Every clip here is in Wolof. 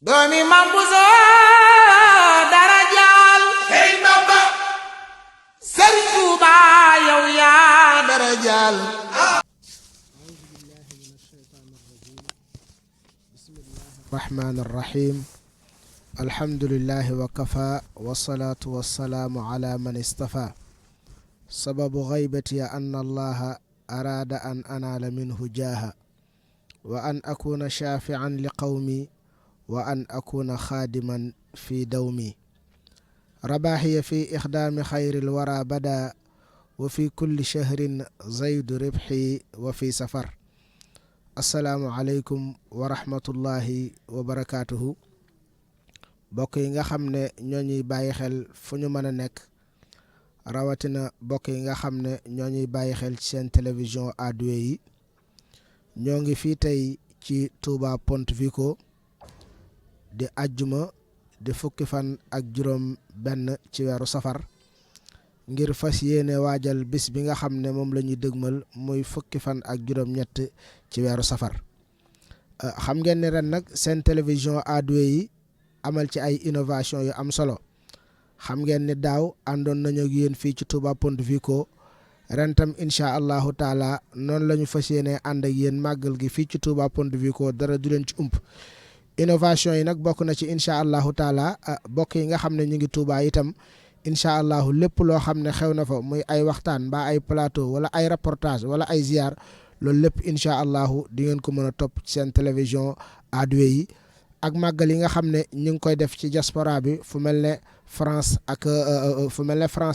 doomi Mam Buso dara jaal hey Bamba Sëriñ Tuuba yow yaa dara jaal الرحمن الرحيم الحمد لله وكفى والصلاة والسلام على من اصطفى سبب غيبتي أن الله أراد أن أنال منه جاها وأن أكون شافعا لقومي وأن أكون خادما في دومي رباحي في إخدام خير الورى بدا وفي كل شهر زيد ربحي وفي سفر asalaamualeykum wa rahmatullahi wa barakaatuhu bokk yi nga xam ne ñoo ñuy bàyyi xel fu ñu mën a nekk rawatina bokk yi nga xam ne ñoo ñuy bàyyi xel ci seen télévision A2 yi ñoo ngi fii tey ci Touba Ponte Vico di ajjuma di fukki fan ak juróom benn ci weeru safar ngir fas yéene waajal bis bi nga xam ne moom la ñuy dëgmal muy fukki fan ak juróom-ñett ci weeru safar xam ngeen ne ren nag seen télévision A2 yi amal ci ay innovation yu am solo xam ngeen ne daaw àndoon nañu ak yéen fii ci Touba Ponte Vico ren tam incha allahu taala noonu la ñu fas yéene ànd ak yéen màggal gi fii ci Touba Ponte Vico dara du leen ci ump innovation yi nag bokk na ci incha allahu taala bokk yi nga xam ne ñu ngi Touba itam. incha allahu lépp loo xam ne xew na fa muy ay waxtaan mbaa ay plateau wala ay reportage wala ay ziar loolu lépp incha allahu di ngeen ko mën a topp ci seen télévision A2 yi ak màggal yi nga xam ne ñu ngi koy def ci diaspora bi fu mel ne France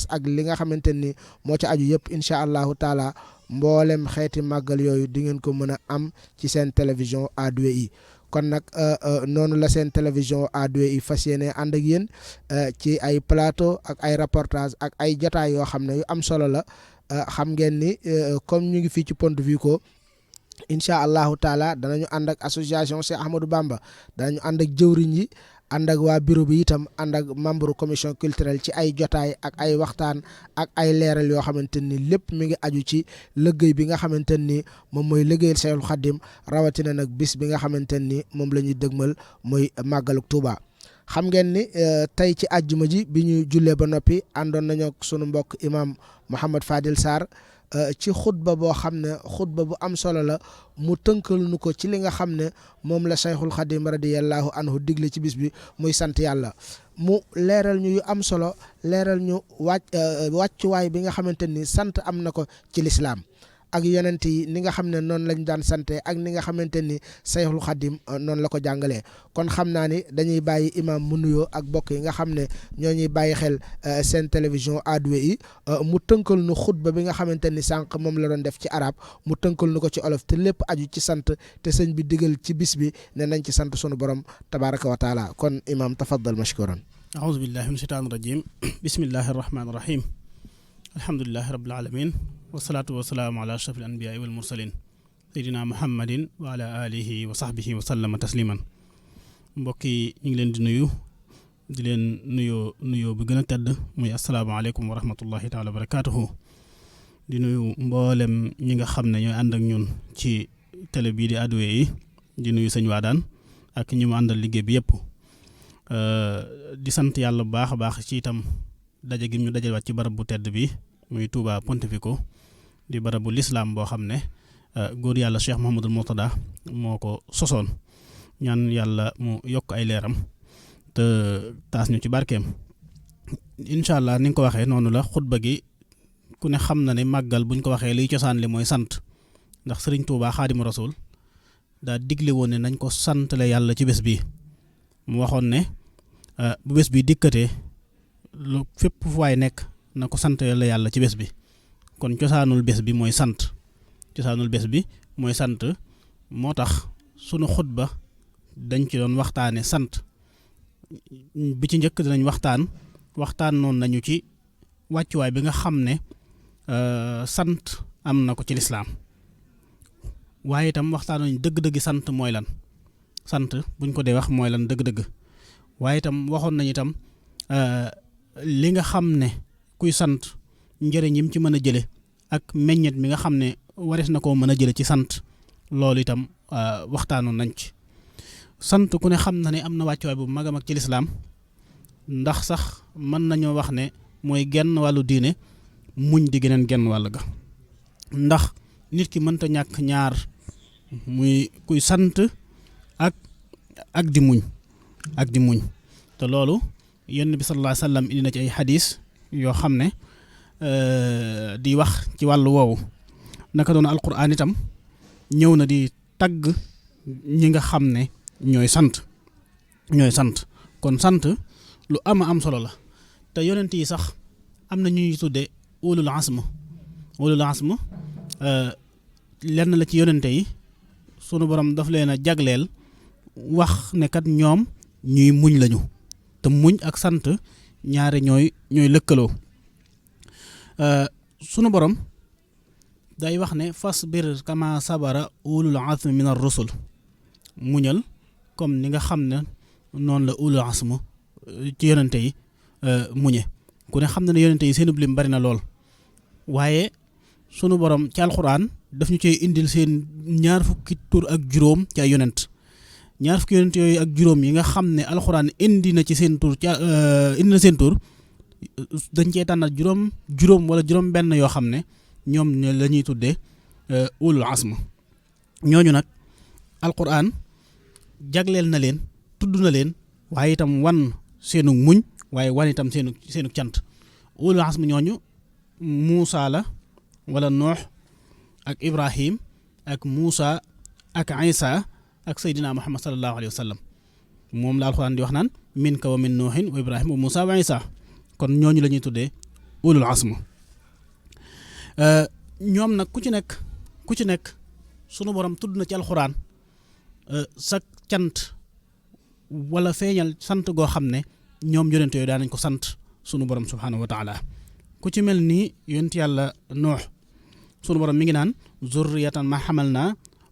ak li nga xamante ni moo ci aju yëpp incha allahu taala mboolem xeeti màggal yooyu di ngeen ko mën a am ci seen télévision A2 yi. kon nag noonu la seen télévision A2 yi fas yéene ànd ak yéen ci ay plateau ak ay reportage ak ay jotaay yoo xam ne yu am solo la xam ngeen ni comme ñu ngi fii ci Ponte Vico incha allahu taala danañu ànd ak association Cheikh Ahmadou Bamba danañu ànd ak jëwriñ yi ànd ak waa bureau bi itam ànd ak membre commission culturelle ci ay jotaay ak ay waxtaan ak ay leeral yoo xamante ni lépp mi ngi aju ci liggéey bi nga xamante ni moom mooy liggéeyal Seexul Xaddim rawatina nag bis bi nga xamante ni moom la ñuy dëgmal mooy màggaluk Touba. xam ngeen ni tey ci àjjuma ji bi ñu jullee ba noppi àndoon nañoo ak sunu mbokk imam Mouhamed Fadil Sarr ci xutba boo xam ne xutba bu am solo la mu tënkal nu ko ci li nga xam ne moom la Cheikhul Khadim radiyallahu anhu digle ci bis bi muy sant yàlla mu leeral ñu yu am solo leeral ñu wàccuwaay bi nga xamante ni sant am na ko ci lislaam ak yonent yi ni nga xam ne noonu lañ daan sante ak ni nga xamante ni Cheikhul Khadim noonu la ko jàngalee kon xam naa ni dañuy bàyyi imam mu nuyoo ak bokk yi nga xam ne ñoo ñuy bàyyi xel seen télévision A2 yi mu tënkal nu xutba bi nga xamante ni sànq moom la doon def ci arab mu tënkal nu ko ci olof te lépp aju ci sant te sëñ bi digal ci bis bi ne nañ ci sant sunu borom tabaraka wa taala kon imam tafaddal mashkuran aouzu billahi min shaytaani rajim bismillahi rahmaani rahim alhamdulilahi rabbil alamin wasalaatu wasalaamu ala ashrafil anbiyaai wal mursalin seydina muhammadin wa ala alihi wa sahbihi wa sallama tasliman mbokk yi ñu ngi leen di nuyu di leen nuyoo bu gën a tedd muy asalaamaaleykum wa rahmatullahi taala wa barakaatuhu di nuyu mboolem ñi nga xam ne ñooy ànd ak ñun ci télé bii di A2 yi di nuyu sëñ Waadaan ak ñi mu àndal liggéey bi yëpp di sant yàlla bu baax a baax ci itam daje gi ñu dajewaat ci barab bu tedd bi muy Touba Ponte Vico di barabu lislaam boo xam ne góor yàlla Cheikh Mouhamadul Mourtada moo ko sosoon ñaan yàlla mu yokk ay leeram te taas ñu ci barkeem incha allah ni nga ko waxee noonu la xutba gi ku ne xam na ne màggal buñ ko waxee liy cosaan li mooy sant ndax Sëriñ Tuubaa Xaadimu Rasuul daa digle woon ne nañ ko santale yàlla ci bés bi mu waxoon ne bu bés bi dikkatee lu fépp fu waay nekk na ko sant yàlla ci bés bi kon cosaanul bés bi mooy sant moo tax sunu xutba dañ ci doon waxtaane sant bi ci njëkk dinañ waxtaan noonu nañu ci wàccuwaay bi nga xam ne sant am na ko ci lislaam waaye itam waxtaan nañu dëgg-dëgg sant mooy lan sant buñ ko dee wax mooy lan dëgg-dëgg waaye itam waxoon nañu itam li nga xam ne kuy sant njëriñ yim ci mën a jële ak meññet mi nga xam ne warees na koo mën a jële ci sant loolu itam waxtaanoon nañ ci sant ku ne xam na ne am na wàccuwaay bu mag a mag ci lislaam ndax sax mën nañoo wax ne mooy genn wàllu diine muñ di geneen genn wàll ga ndax nit ki mënta ñàkk ñaar muy kuy sant ak di muñ te loolu yonent bi sallallahu alayhi wa sallam indi na ci ay xadis yoo xam ne di wax ci wàllu woowu naka doon alquran itam ñëw na di tagg ñi nga xam ne ñooy sant kon sant lu am solo la te yonent yi sax am na ñuy tudde ulul azm lenn la ci yonente yi sunu borom daf leen a jagleel wax ne kat ñoom ñuy muñ lañu te muñ ak sant ñaari ñooy lëkkaloo sunu borom day wax ne fasbir kama sabara ulul azmi min ar-rusul muñal comme ni nga xam ne noonu la ulul azm ci yonente yi muñe ku ne xam ne yonente yi seenub lim bari na lool waaye sunu borom ci alxuraan daf ñu cee indil seen ñaar fukki tur ak juróom ci ay yonent ñaar fukki yonent yooyu ak juróom yi nga xam ne alxuraan indi na seen tur dañ cee tànnal juróom wala juróom benn yoo xam ne ñoom la ñuy tuddee ulul azm ñooñu nag alxuraan jagleel na leen tudd na leen waaye itam wan seenu muñ waaye wan itam seenu cant ulul azm ñooñu Muusa la wala Noox ak Ibrahim ak Muusa ak Isa ak Seydina Muhammad sallallahu alayhi wa sallam moom la alxuraan di wax naan minka wa min Nooxin wa Ibrahim wa Muusa wa Isa kon ñooñu la ñuy tuddee ulul azm ñoom nag ku ci nekk sunu borom tudd na ci alxuraan sa cant wala feeñal sant goo xam ne ñoom yonent yooyu daan nañ ko sant sunu borom subhaanahu wa taala ku ci mel ni yonent yàlla Nuux sunu borom mi ngi naan zurriyatan ma xamalna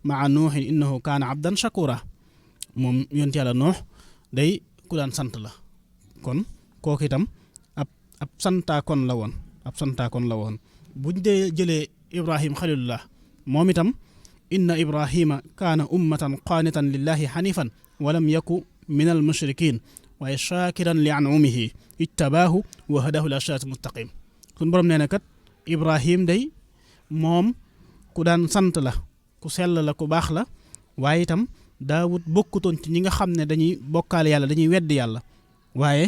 maa nuuhin innahu kaana abdan shakura moom yonent yàlla Nuux day ku daan sant la kon kooku itam ab santaakoon la woon buñ dee jëlee Ibrahim xalilullah moom itam inna Ibrahima kaana ummatan qaanitan lillahi xanifan walam yaku min al mushrikin waaye shaakiran li an'umihi ijtabaahu wa hadahu ila siraatin mustaqim suñu borom nee na kat Ibrahim day moom ku daan sant la ku sell la ku baax la waaye itam daawut bokkutoon ci ñi nga xam ne dañuy bokkaale yàlla dañuy weddi yàlla waaye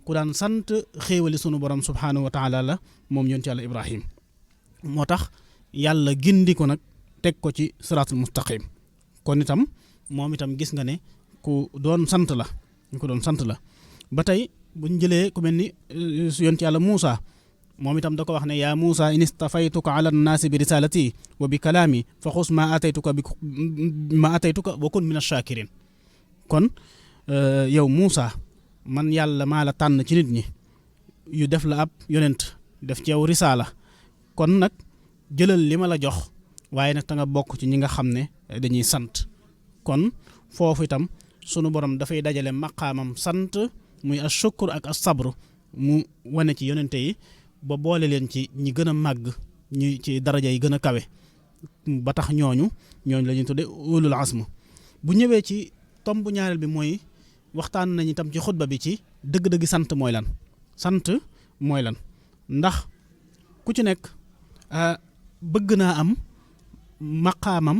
ku daan sant xéewali sunu borom subhaanahu wa taala la moom yonent yàlla Ibrahim moo tax yàlla gindi ko nag teg ko ci siraatul mustaqim kon itam moom itam gis nga ne ku doon sant la ba tey buñ jëlee ku mel ni yonent yàlla Muusa moom itam da ko wax ne yaa Muusa in istafaytuka ala nnaasi bi risalati wa bi kalaami fa xus ma ataytuka wa kun min ash-shakirin kon yow Muusa man yàlla maa la tànn ci nit ñi yu def la ab yonent def ci yow risaala kon nag jëlal li ma la jox waaye nag ta nga bokk ci ñi nga xam ne dañuy sant kon foofu itam sunu borom dafay dajale maqaamam sant muy ashukr ak as-sabr mu wane ci yonente yi ba boole leen ci ñi gën a màgg ñi ci daraja yi gën a kawe ba tax ñooñu la ñuy tudde ulul azm bu ñëwee ci tomb ñaareel bi mooy waxtaan nañu itam ci xutba bi ci dëgg-dëgg sant mooy lan ndax ku ci nekk bëgg naa am maqaamam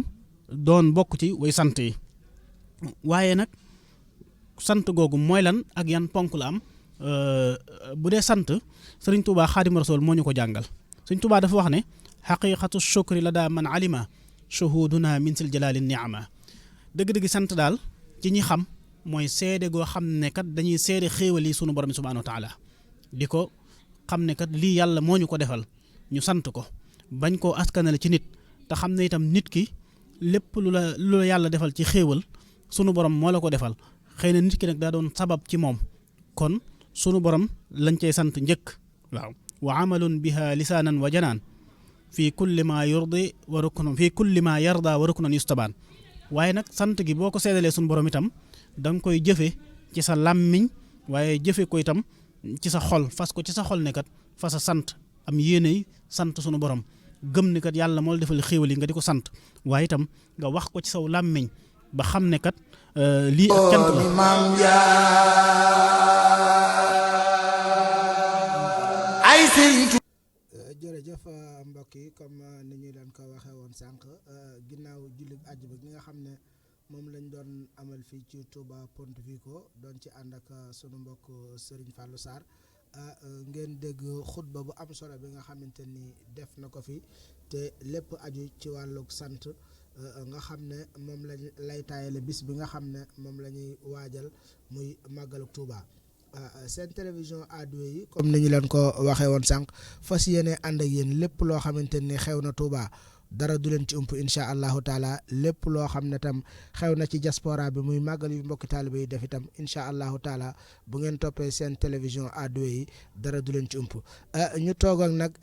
doon bokk ci way sant yi waaye nag sant googu mooy lan ak yan ponk la am bu dee sant Sëriñ Tuubaa Xaadimu Rasuul moo ñu ko jàngal Sëriñ Tuubaa dafa wax ne xaqiqatu shukri la daa man alima shuhuduna min sil jalaali niama dëgg-dëgg sant daal ci ñi xam mooy seede goo xam ne kat dañuy seede xéewal yi sunu borom subhaanahu wa taala di ko xam ne kat lii yàlla moo ñu ko defal ñu sant ko bañ koo askanale ci nit te xam ne itam nit ki lépp lu la yàlla defal ci xéewal sunu borom moo la ko defal xëy na nit ki nag daa doon sabab ci moom kon sunu borom lañ cey sant njëkk waaw wa amalun biha lisaanan wa janaan fii kulli ma yurdi wa ruknan fii kulli ma yarda wa ruknan yustabaan waaye nag sant gi boo ko seedalee sunu borom itam da nga koy jëfe ci sa làmmiñ waaye jëfe ko itam ci sa xol fas ko ci sa xol ne kat fa sa sant am yéeney sant sunu borom gëm ne kat yàlla moo la defal xéewal yi nga di ko sant waaye itam nga wax ko ci saw làmmiñ ba xam ne kat lii ak cant la. ay sëriñ jërëjëf mbokk yi comme ni ñu leen ko waxee woon sànq ginnaaw jullit àjjuma gi nga xam ne moom lañ doon amal fii ci Touba Pontevico doon ci ànd ak sunu mbokk Serigne Fallou Sarr ngeen dégg xutba bu am solo bi nga xamante ni def na ko fi te lépp aju ci wàllu sant nga xam ne moom lañ lay taayale bis bi nga xam ne moom la ñuy waajal muy màggalu Touba. seen télévision A2 yi comme ni ñu leen ko waxee woon sànq fas yéene ànd ak yéen lépp loo xamante ni xew na Touba dara du leen ci ump incha allahu taala lépp loo xam ne tam xew na ci diaspora bi muy màggal yu mbokki taalibe yi def itam incha allahu taala bu ngeen toppee seen télévision A2 yi dara du leen ci ump ñu toog ak nag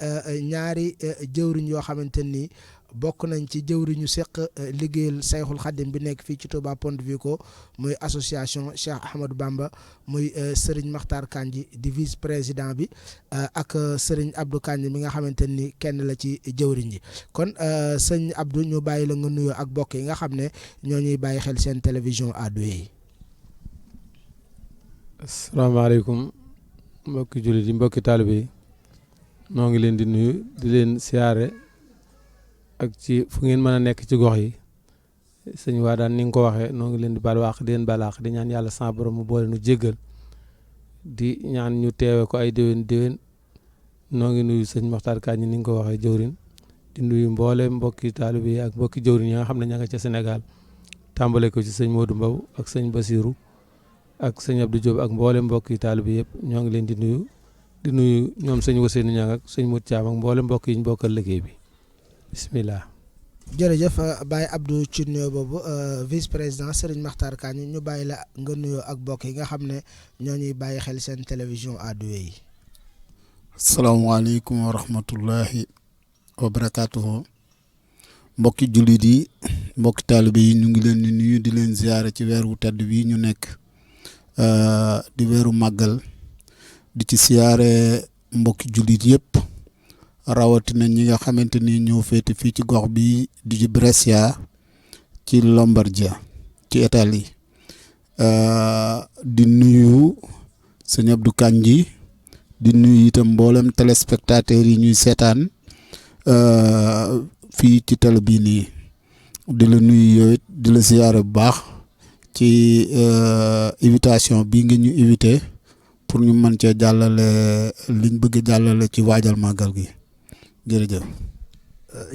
ñaari jëwriñ yoo xamante ni bokk nañ ci jëwriñu seq liggéeyal Sayxul Xadim bi nekk fii ci Touba Pontevico muy association Cheikh Ahmadou Bamba muy Serigne Makhtar Kandji di vice président bi ak Serigne Abdou Kandji mi nga xamante ni kenn la ci jëwriñ ji kon sëñ Abdou ñu bàyyi la nga nuyoo ak bokk yi nga xam ne ñoo ñuy bàyyi xel seen télévision A2 yi. asalaamaaleykum mbokki jullit yi mbokki taalibe yi noo ngi leen di nuyu di leen siyaare ak ci fu ngeen mën a nekk ci gox yi sëñ waa daan ni nga ko waxee noo ngi leen di baal wax di leen balaax di ñaan yàlla sa borom mu boole nu jéggal di ñaan ñu teewe ko ay déwén noo ngi nuyu sëñ Makhtar Kandji ni nga ko waxee jëwrin di nuyu mboole mbokki taalibe yi ak mbokki jëwrin yi nga xam ne ña nga ca Sénégal tàmbale ko ci sëñ Modou Mbaw ak sëñ Basirou ak sëñ Abdou Diop ak mboole mbokki taalibe yëpp ñoo ngi leen di nuyu ñoom sëñ Ousseynou Niang ak sëñ Mout Thiam ak mboole mbokk yi ñu bokkal liggéey bi bismillah. jërëjëf Baye Abdou ci nuyoo boobu vice président Serigne Makhtar Kandji ñu bàyyi la nga nuyoo ak bokk yi nga xam ne ñoo ñuy bàyyi xel seen télévision A2 yi. asalaamaaleykum wa rahmatullahi wa barakaatuhu mbokki jullit yi mbokki taalibe yi ñu ngi leen di nuyu di leen ziyaare ci weeru tedd bi ñu nekk di weeru màggal di ci siyaare mbokki jullit yëpp. rawatina ñi nga xamante ni ñoo féete fii ci gox bi di ci Brescia ci Lombardia ci Italie di nuyu sëñ Abdou Kandji di nuyu itam mboolem téléspectateurs yi ñuy seetaan fii ci télé bii nii di la nuyu yooyu di la siyaare bu baax ci invitation bii nga ñu invité pour ñu mën cee jàllale liñ bëgg jàllale ci waajal màggal gi.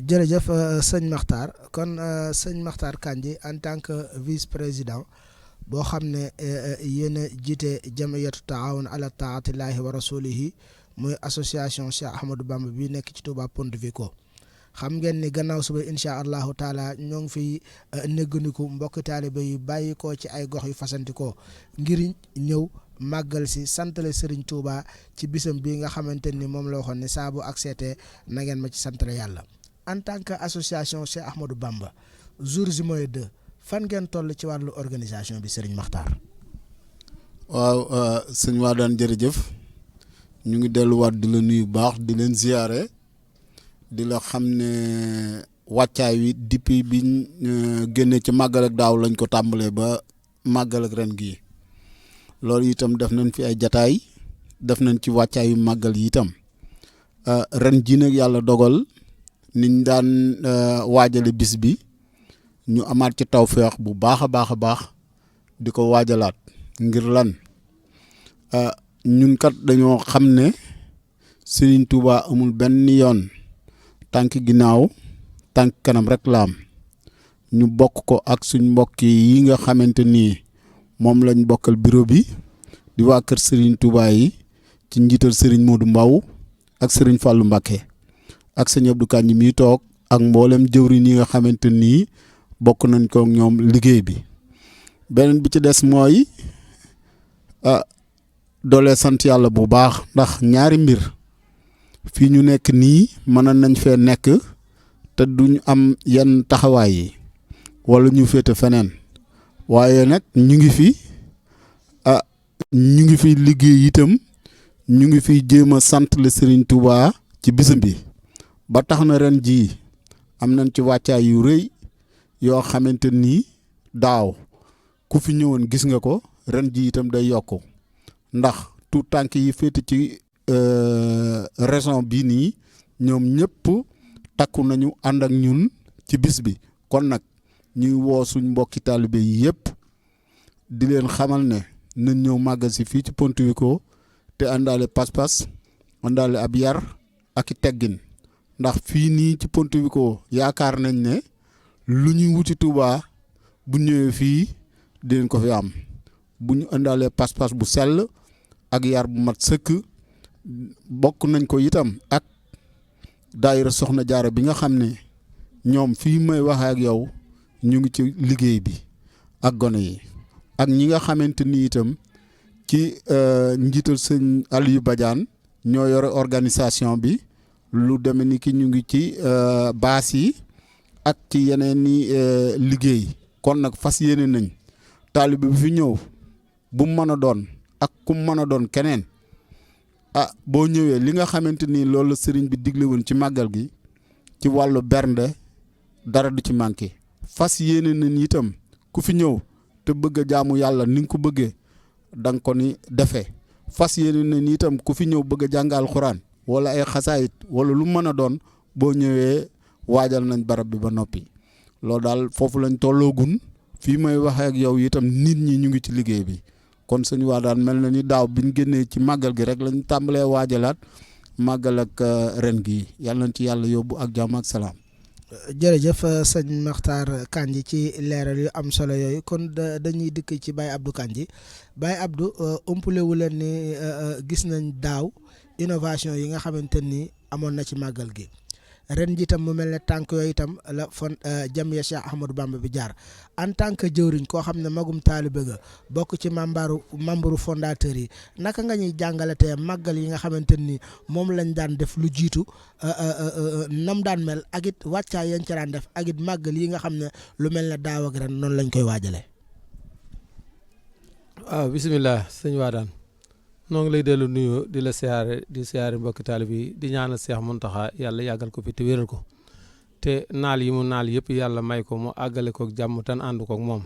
jërëjëf sëñ Makhtar kon sëñ Makhtar Kandji en tant que vice président boo xam ne yéen a jiite jamiyatu taawun ala taatillahi wa rasulihi muy association Cheikh Ahmadou Bamba bi nekk ci Touba Pontevico xam ngeen ni gannaaw suba incha allahu taala ñoo ngi fiy néggandiku mbokki taalibe yi bàyyi ko ci ay gox yu fasantikoo ngir ñëw màggal si santale Serigne Touba ci bisam bii nga xamante ni moom la waxoon ne saa bu ak seetee na ngeen ma ci santale yàlla en tant que association Cheikh Ahmadou Bamba jour ji mooy 2 fan ngeen toll ci wàllu organisation bi Serigne Makhtar. waaw sëñ waa daan jërëjëf ñu ngi delluwaat di la nuyu baax di leen ziyaare di la xam ne wàccaay wi depuis biñ génnee ci màggal ak daaw lañ ko tàmbalee ba màggal ak ren gii. loolu itam def nañ fi ay jataay def nañ ci wàccaayu màggal yi itam ren ji nag yàlla dogal niñ daan waajale bis bi ñu amaat ci tawfeex bu baax a baax di ko waajalaat ngir lan ñun kat dañoo xam ne Serigne Touba amul benn yoon tànk ginnaaw tànk kanam rek la am ñu bokk ko ak suñ mbokk yi nga xamante ni moom lañ bokkal bureau bi di waa kër Serigne Touba yi ci njiital Serigne Modou Mbaw ak Serigne Fallou Mbacké ak sëñ Abdou Kandji mi toog ak mboolem jëwriñ yi nga xamante ni bokk nañ ko ñoom liggéey bi. beneen bi ci des mooy doole sant yàlla bu baax ndax ñaari mbir fii ñu nekk nii mën nañ fee nekk te duñ am yenn taxawaay yi wala ñu féete feneen. waaye nag ñu ngi fi liggéey itam ñu ngi fi jéem a sant le Serigne Touba ci bisam bi ba tax na ren jii am nañ ci wàccaay yu rëy yoo xamante ni daaw ku fi ñëwoon gis nga ko ren ji itam day yokku ndax tout tànk yi féete ci région bii nii ñoom ñëpp takku nañu ànd ak ñun ci bis bi kon nag ñuy woo suñ mbokki taalibe yi yëpp di leen xamal ne nañ ñëw màggal si fii ci Pontevico te àndaale pas-pas àndaale ab yar ak i teggin ndax fii nii ci Pontevico yaakaar nañ ne lu ñuy wuti Touba bu ñëwee fii dinañ ko fi am bu ñu àndaalee pas-pas bu sell ak yar bu mat sëkk bokk nañ ko itam ak daayira Soxna Jaara bi nga xam ne ñoom fii may waxee ak yow ñu ngi ci liggéey bi ak gone yi ak ñi nga xamante ni itam ci njiital sëñ Aliou Badiane ñoo yore organisation bi lu deme ni ki ñu ngi ci baas yi ak ci yeneen ni liggéey kon nag fas yéene nañ taalibe bi fi ñëw bu mu mën a doon ak ku mu mën a doon keneen boo ñëwee li nga xamante ni loolu la sëriñ bi digle woon ci màggal gi ci wàllu bernde dara du ci manqué fas yéene nañ itam ku fi ñëw te bëgg a jaamu yàlla ni nga ko bëggee da nga ko ni defee fas yéene nañ itam ku fi ñëw bëgg a jàng alxuraan wala ay xasaayit wala lu mën a doon boo ñëwee waajal nañ barab bi ba noppi loolu daal foofu lañ tolloogun fii may waxee ak yow itam nit ñi ñu ngi ci liggéey bi kon sëñ waa daan mel na ni daaw bi ñu génnee ci màggal gi rek lañ tàmbalee waajalaat màggal ak ren gi yàlla nañ ci yàlla yóbbu ak jàmm ak salaam. jërëjëf sëñ Makhtar Kandji ci leeral yu am solo yooyu kon dañuy dikk ci Baye Abdou Kandji Baye Abdou umpule wu leen ni gis nañ daaw innovation yi nga xamante ni amoon na ci màggal gi ren ji itam mu mel ne tànk yooyu itam la fon jamiya Cheikh Ahmadou Bamba bi jaar en tant que jëwriñ koo xam ne magum taalibe ga bokk ci membre fondateur yi naka nga ñuy jàngalatee màggal yi nga xamante ni moom lañ daan def lu jiitu nam daan mel ak it wàccaay yañ ca daan def ak it màggal yi nga xam ne lu mel ne daaw ak ren noonu lañ koy waajalee. waaw bisimilah sëñ Wadane noo ngi lay dellu nuyoo di la siyaare mbokki taalibe yi di ñaanal Seex Muntaxa yàlla yàggal ko fi te wéral ko te naal yi mu naal yëpp yàlla may ko mu àggale ko jàmm tan ànd ko ak moom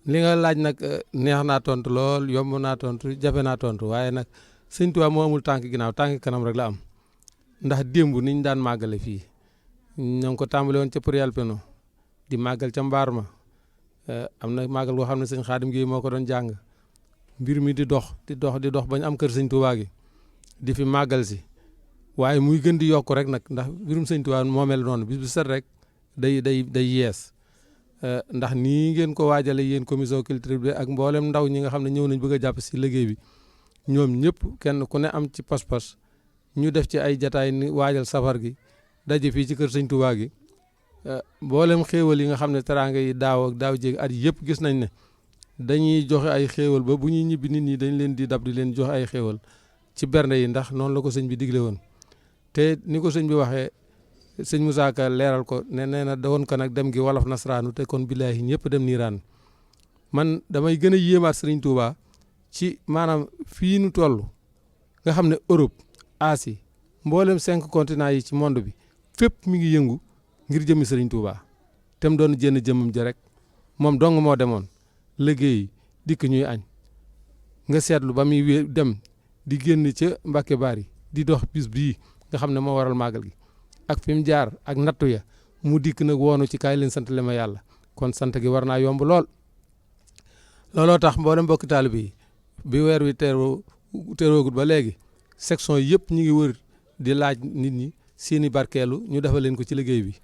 li nga laaj nag neex naa tontu lool yomb naa tontu jafe naa tontu waaye nag sëñ Tuubaa moo amul tànk ginnaaw tànk kanam rek la am ndax démb niñ daan màggale fii ñoo ngi ko tàmbale woon ca Purial Peno di màggal ca mbaar ma am na màggal goo xam ne sëñ Xaadim Géey moo ko doon jàng mbir mi di dox bañ am kër sëñ Tuubaa gi di fi màggal si waaye muy gën di yokk rek nag ndax mbirum sëñ Tuubaa moo mel noonu bis bu set rek day yees ndax nii ngeen ko waajale yéen commission culture bi ak mboolem ndaw ñi nga xam ne ñëw nañ bëgg a jàpp si liggéey bi ñoom ñëpp kenn ku ne am ci pas-pas ñu def ci ay jataay ni waajal safar gi daje fii ci kër sëñ Tuubaa gi mboolem xéewal yi nga xam ne teraanga yi daaw jéeg at yëpp gis nañ ne dañuy joxe ay xéewal ba bu ñuy ñibbi nit ñi dañ leen di dab di leen joxe ay xéewal ci bernde yi ndax noonu la ko sëñ bi digle woon te ni ko sëñ bi waxee sëñ Moussa Ka leeral ko nee na dawoon ko nag dem gi wolof nasraanu te kon billaahi ñëpp dem niiraan man damay gën a yéemaat sëriñ Touba ci maanaam fii nu toll nga xam ne Europe Asie mboolem 5 continents yi ci monde bi fépp mi ngi yëngu ngir jëmmi sëriñ Touba te mu doon jënd jëmmam ji rek moom dong moo demoon liggéey dikk ñuy añ nga seetlu ba muy dem di génn ca Mbàkke Bari di dox bis bii nga xam ne moo waral màggal gi ak fi mu jaar ak nattu ya mu dikk nag woonu ci kaay leen sant le ma yàlla kon sant gi war naa yomb looloo tax mboolem mbokki taalibe yi bi weer wi teroogut ba léegi section yëpp ñu ngi wër di laaj nit ñi seeni barkeelu ñu defal leen ko ci liggéey bi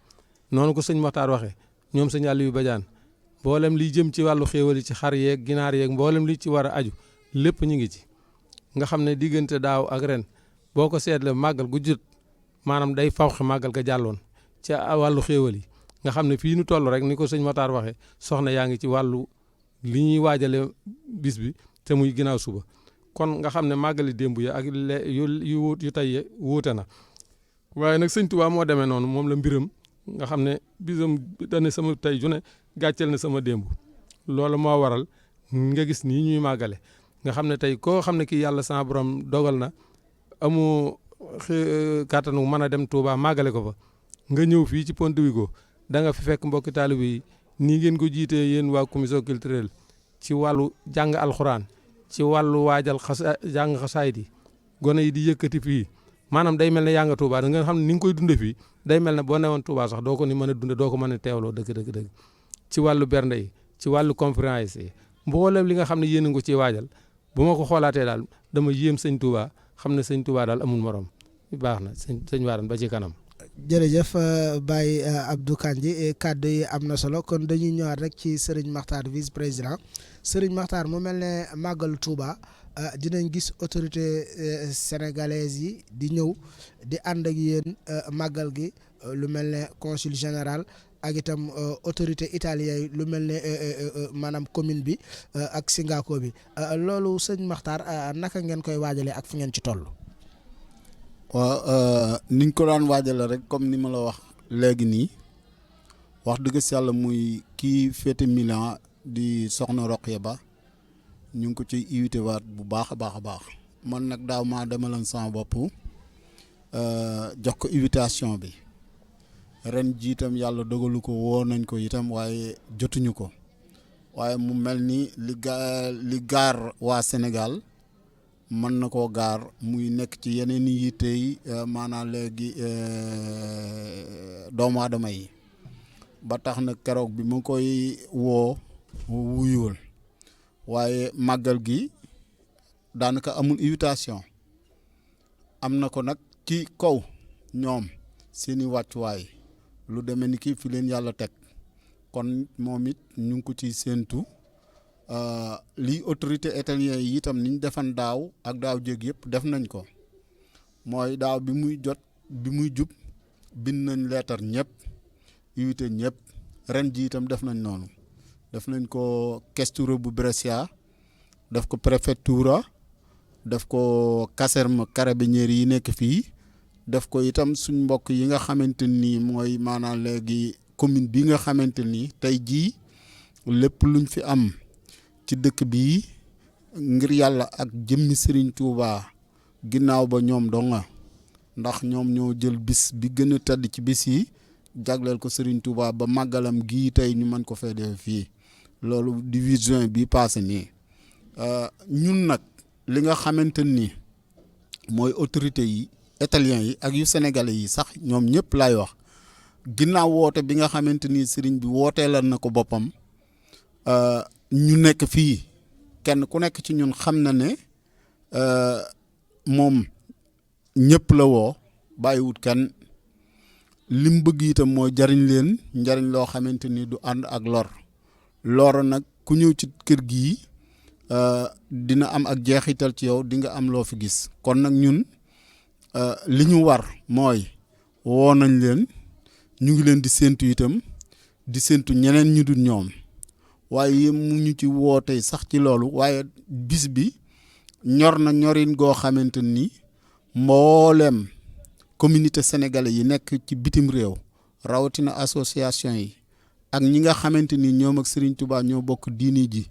noonu ko sëñ Maxtaar waxee ñoom sëñ Aliou Badiane mboolem liy jëm ci wàllu xéewal yi ci xar yeeg ginaar yeeg mboolem li ci war a aju lépp ñu ngi ci nga xam ne diggante daaw ak ren boo ko seetle màggal gu jot maanaam day fawxe màggal ga jàlloon ci wàllu xéewal yi nga xam ne fii nu toll rek ni ko sëñ Matar waxee soxna yaa ngi ci wàllu li ñuy waajale bis bi te muy ginnaaw suba kon nga xam ne màggali démb ya ak yu tey wuute na waaye nag sëñ Tuubaa moo demee noonu moom la mbiram nga xam ne bisam dane sama tey ju ne gàcceel na sama démb loolu moo waral nga gis nii ñuy màggale nga xam ne tey koo xam ne kii yàlla sama borom dogal na amu kàttanu mën a dem Touba màggale ko fa nga ñëw fii ci Pontevico da nga fi fekk mbokki taalibe yi nii ngeen ko jiitee yéen waa commission culturelle ci wàllu jàng alxuraan ci wàllu waajal jàng xasaayid yi gone yi di yëkkati fii maanaam day mel ne yaa nga Touba da nga xam ne ni nga koy dunde fii day mel ne boo newoon Touba sax doo ko ni mën a dunde doo ko mën a teewloo dëgg ci wàllu bernde yi ci wàllu conférence yi mboolem li nga xam ne yéen a ngi ko ciy waajal bu ma ko xoolaatee daal dama yéem sëñ Touba xam ne sëñ Touba daal amul morom baax na sëñ Wadane ba ci kanam. jërëjëf Baye Abdou Kandji kàddu yi am na solo kon dañuy ñëwaat rek ci Serigne Makhtar vice président Serigne Makhtar mu mel ne màggal Touba dinañ gis autorité sénégalaise yi di ñëw di ànd ak yéen màggal gi lu mel ne consul général ak itam autorité italien yi lu mel ne maanaam commune bi ak Singako bi loolu sëñ Makhtar naka ngeen koy waajalee ak fu ngeen ci toll. waaw niñ ko daan waajale rek comme ni ma la wax léegi nii wax dëgg si yàlla muy kii féete Milan di soxna Roqya Ba ñu ngi ko ciy invité waat bu baax a baax a baax man nag daaw maa demaloon sama bopp jox ko invitation bi ren jiitam yàlla dogalu ko woo nañ ko itam waaye jotuñu ko waaye mu mel ni li gaar waa Sénégal mën na koo gaar muy nekk ci yeneen i yitte yi maanaam léegi doomu aadama yi ba tax na keroog bi ma koy woo wuyuwul waaye màggal gi daanaka amul invitation am na ko nag ci kaw ñoom seeni wàccuwaay lu demee ni kii fi leen yàlla teg kon moom it ñu ngi ko ciy séentu lii autorité italien yi itam niñ defan daaw ak daaw jéeg yëpp def nañ ko mooy daaw bi muy jub bind nañ leetar ñëpp invité ñëpp ren ji itam def nañ noonu def nañ ko questure bu Brescia def ko préfecture def ko caserme carabinieri yi nekk fii def ko itam suñ mbokk yi nga xamante ni mooy maanaam léegi commune bi nga xamante ni tey jii lépp luñ fi am ci dëkk bi ngir yàlla ak jëmmi Serigne Touba ginnaaw ba ñoom donga ndax ñoom ñoo jël bis bi gën a tedd ci bis yi jagleel ko Serigne Touba ba màggalam gii tey ñu mën ko fee def fii loolu di 8 juin bi passé nii ñun nag li nga xamante ni mooy autorité yi italien yi ak yu sénégalais yi sax ñoom ñëpp laay wax ginnaaw woote bi nga xamante ni Serigne bi wooteelal na ko boppam ñu nekk fii kenn ku nekk ci ñun xam na ne moom ñëpp la woo bàyyiwut kenn lim bëgg itam mooy jariñ leen njariñ loo xamante ni du ànd ak lor nag ku ñëw ci kër gii dina am ak jeexital ci yow di nga am loo fi gis kon nag ñun li ñu war mooy woo nañ leen ñu ngi leen di séentu itam di séentu ñeneen ñu dul ñoom waaye mu ñu ci woote sax ci loolu waaye bis bi ñor na ñorin goo xamante ni mbooleem communauté sénégalais yi nekk ci bitim réew rawatina association yi ak ñi nga xamante ni ñoom ak Serigne Touba ñoo bokk diini ji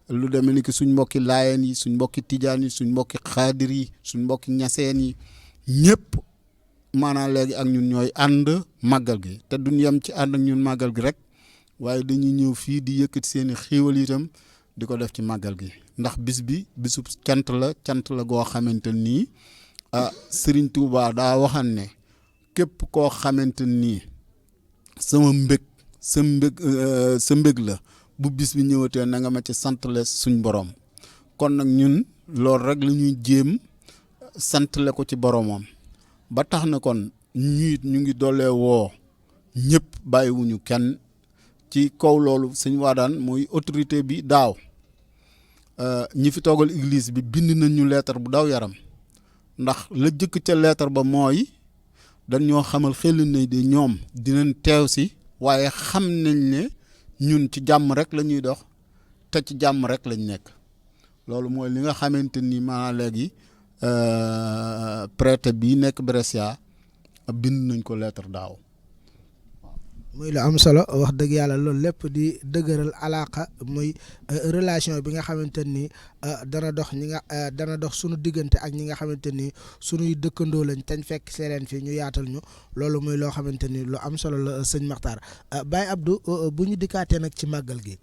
lu demee ni ki suñ mbokki laayeen yi suñ mbokki tijaan yi suñ mbokki xaadir yi suñ mbokki ñaseen yi ñëpp maanaam léegi ak ñun ñooy ànd màggal gi te duñ yem ci ànd ak ñun màggal gi rek waaye dañuy ñëw fii di yëkkati seeni xéewal itam di ko def ci màggal gi ndax bis bi bisub cant la goo xamante nii Serigne Touba daa waxan ne képp koo xamante nii sama mbég sa mbég la bu bis bi ñëwatee na nga ma ci santale suñ borom kon nag ñun loolu rek la ñuy jéem santale ko ci boromam ba tax na kon ñu ngi doolee woo ñëpp bàyyiwuñu kenn ci kaw loolu sëñ Wadane mooy autorité bi daaw ñi fi toogal église bi bind nañ ñu lettre bu daw yaram ndax la jëkk ca lettre ba mooy dañ ñoo xamal xel ne de ñoom dinañ teew si waaye xam nañ ne ñun ci jàmm rek la ñuy dox te ci jàmm rek lañ nekk loolu mooy li nga xamante ni maanaam léegi prêtre bi nekk Brescia bind nañ ko lettre daaw. muy lu am solo wax dëgg yàlla loolu lépp di dëgëral alaaka muy relation bi nga xamante ni dana dox sunu diggante ak ñi nga xamante ni sunuy dëkkandoo lañ tañ fekk see leen fii ñu yaatal ñu loolu muy loo xamante ni lu am solo la sëñ Makhtar Baye Abdou bu ñu dikkaatee nag ci màggal gi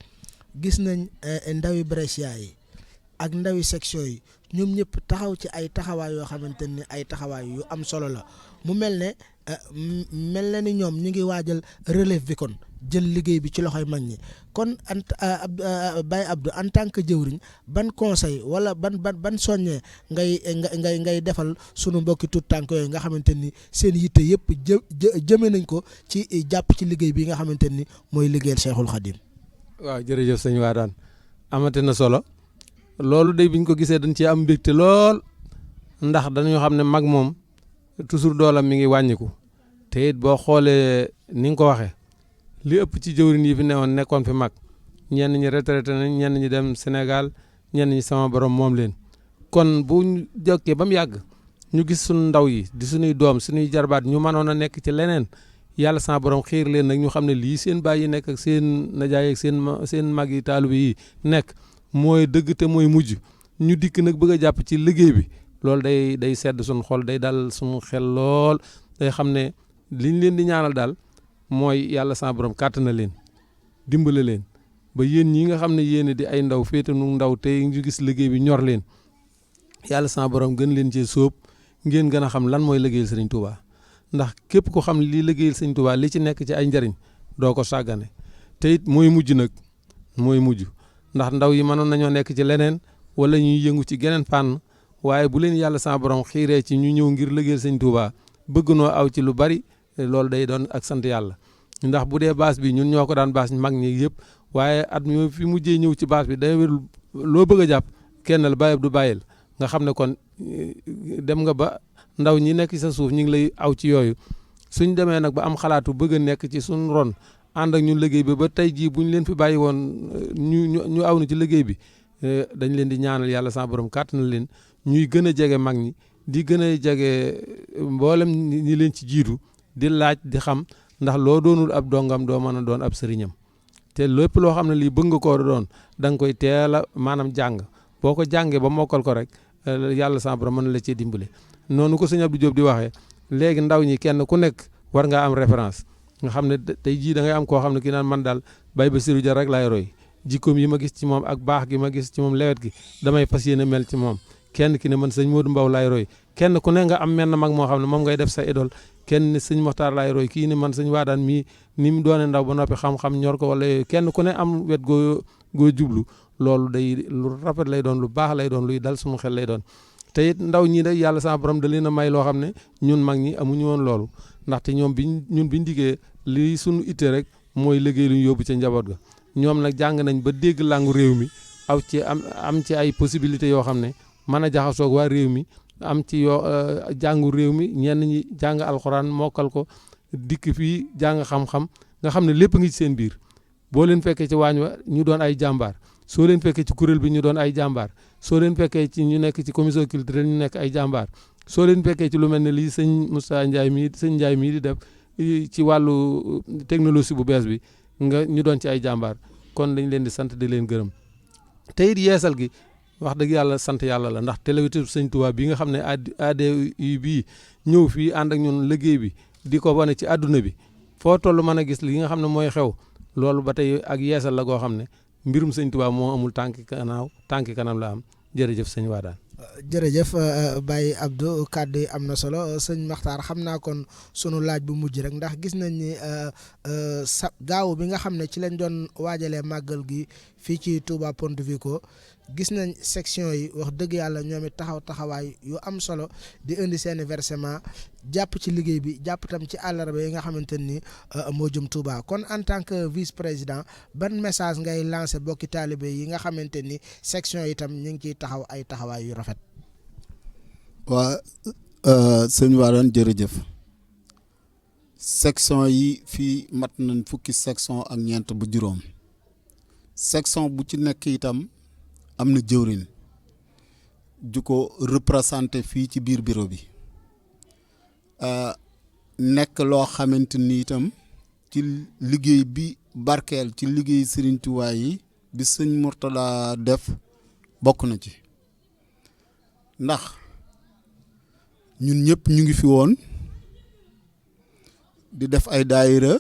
gis nañ ndawi Brescia yi ak ndawi section yi ñoom ñëpp taxaw ci ay taxawaay yoo xamante ni ay taxawaay yu am solo la mu mel na ni ñoom ñu ngi waajal relève bi kon jël liggéey bi ci loxoy mag ñi kon Baye Abdou en tant que jëwriñ ban conseil wala ban soññee ngay defal sunu mbokki tuut tànk yooyu nga xamante ni seen yitte yëpp jëme nañ ko ci jàpp ci liggéey bi nga xamante ni mooy liggéeyal Cheikhul Khadim. waaw jërëjëf sëñ Wadane amate na solo loolu day biñ ko gisee dañ ci am mbégte lool ndax dañoo xam ne mag moom toujours doolam mi ngi wàññiku te it boo xoolee ni nga ko waxee li ëpp ci jëwriñ yi fi nekkoon fi mag ñenn ñi retraité nañ ñenn ñi dem Sénégal ñenn ñi sama borom moom leen kon bu ñu jokkee ba mu yàgg ñu gis suñu ndaw yi di suñuy doom suñuy jarbaat ñu mënoon a nekk ci leneen yàlla sama borom xiir leen nag ñu xam ne lii seen baay yi nekk ak seen najaay ak seen mag yi taalibe yi nekk mooy dëgg te mooy mujj ñu dikk nag bëgg a jàpp ci liggéey bi loolu day sedd suñu xol day dal suñu xel lool day xam ne liñ leen di ñaanal daal mooy yàlla sama borom kàttan na leen dimbale leen ba yéen ñi nga xam ne yéen di ay ndaw féete nu ndaw tey ñu gis liggéey bi ñor leen yàlla sama borom gën leen cee sóob ngeen gën a xam lan mooy liggéeyal Sëriñ Tuubaa ndax képp ko xam lii liggéeyal Sëriñ Tuubaa li ci nekk ci ay njariñ doo ko sàggane te it mooy mujj nag mooy mujj ndax ndaw yi mënoon nañoo nekk ci leneen wala ñuy yëngu ci geneen fànn waaye bu leen yàlla sama borom xiiree ci ñu ñëw ngir liggéeyal Sëriñ Tuubaa bëgg noo aw ci lu bari loolu day doon ak sant yàlla ndax bu dee baas bi ñun ñoo ko daan baas mag ñi yëpp waaye at mi fi mujjee ñëw ci baas bi day wér loo bëgg a jàpp kenn la bàyyi du bàyyil nga xam ne kon dem nga ba ndaw ñi nekk ci sa suuf ñu ngi lay aw ci yooyu suñ demee nag ba am xalaatu bëgg a nekk ci suñ ron ànd ak ñun liggéey bi ba tey jii bu ñu leen fi bàyyi woon ñu aw na ci liggéey bi dañ leen di ñaanal yàlla sama borom kàttan na leen ñuy gën a jege mag ñi di gën a jege mboolem ñi leen ci jiitu di laaj di xam ndax loo doonul ab dongam doo mën a doon ab sëriñam te lépp loo xam ne lii bëgg nga koo doon da nga koy teel a maanaam jàng boo ko jàngee ba mokkal ko rek yàlla sama borom mën na la cee dimbale noonu ko sëñ Abdou Diop di waxee léegi ndaw ñi kenn ku nekk war ngaa am référence nga xam ne tey jii da ngay am koo xam ne kii naan man daal Baye Bassirou Dia rek laay roy jikkoom yi ma gis ci moom ak baax gi ma gis ci moom lewet gi damay fas yéene mel ci moom kenn ki ne man sëñ Modou Mbaw laay roy kenn ku ne nga am menn mag moo xam ne moom ngay def sa idole kenn ne sëñ Mokhtar laay roy kii ne man sëñ Wadane mii ni mu doone ndaw ba noppi xam-xam ñor ko wala yooyu kenn ku ne am wet goo jublu loolu day lu rafet lay doon lu baax lay doon luy dal suñu xel lay doon te it ndaw ñi de yàlla sama borom da leen a may loo xam ne ñun mag ñi amuñu woon loolu ndaxte ñoom biñ diggee lii suñu itte rek mooy liggéey lu ñu yóbbu ca njaboot ga ñoom nag jàng nañ ba dégg làngu réew mi aw ci am ci ay possibilités yoo xam ne mën a jaxasoog waa réew mi am ci yoo jàngu réew mi ñenn ñi jàng alxuraan mokkal ko dikk fii jàng xam-xam nga xam ne lépp ngi ci seen biir boo leen fekkee ci waañ wa ñu doon ay jàmbaar soo leen fekkee ci kuréel bi ñu doon ay jàmbaar soo leen fekkee ci ñu nekk ci commission culturelle ñu nekk ay jàmbaar soo leen fekkee ci lu mel ne lii sëñ Moussa Ndiaye mii di def ci wàllu technologie bu bees bi ñu doon ci ay jàmbaar kon dañ leen di sant di leen gërëm te it yeesal gi wax dëgg yàlla sant yàlla la ndax télévision sëñ Touba bi nga xam ne ADU bii ñëw fii ànd ak ñun liggéey bi di ko wane ci àdduna bi foo toll mën a gis li nga xam ne mooy xew loolu ba tey ak yeesal la goo xam ne mbirum sëñ Touba moo amul tànki kanam la am jërëjëf sëñ Wadane. jërëjëf Baye Abdou kàddu yi am na solo sëñ Makhtar xam naa kon sunu laaj bu mujj rek ndax gis nañ ni gaaw bi nga xam ne ci lañ doon waajalee màggal gi fii ci Touba Pontevico gis nañ section yi wax dëgg yàlla ñoom it taxawaay yu am solo di indi seeni versement jàpp ci liggéey bi jàpp tam ci àllarba yi nga xamante ni moo jëm Touba kon en tant que vice président ban message ngay lancé bokki taalibe yi nga xamante ni section yi tam ñu ngi ciy taxaw ay taxawaay yu rafet. waa sëñ Wadane jërëjëf section yi fii mat nañ fukki section ak ñeent bu juróom section bu ci nekk itam am na jëwriñ ju ko représenté fii ci biir bureau bi nekk loo xamante ni itam ci liggéey bi barkeel ci liggéey Serigne Touba yi bi sëñ Mourtada def bokk na ci ndax ñun ñëpp ñu ngi fi woon di def ay daayira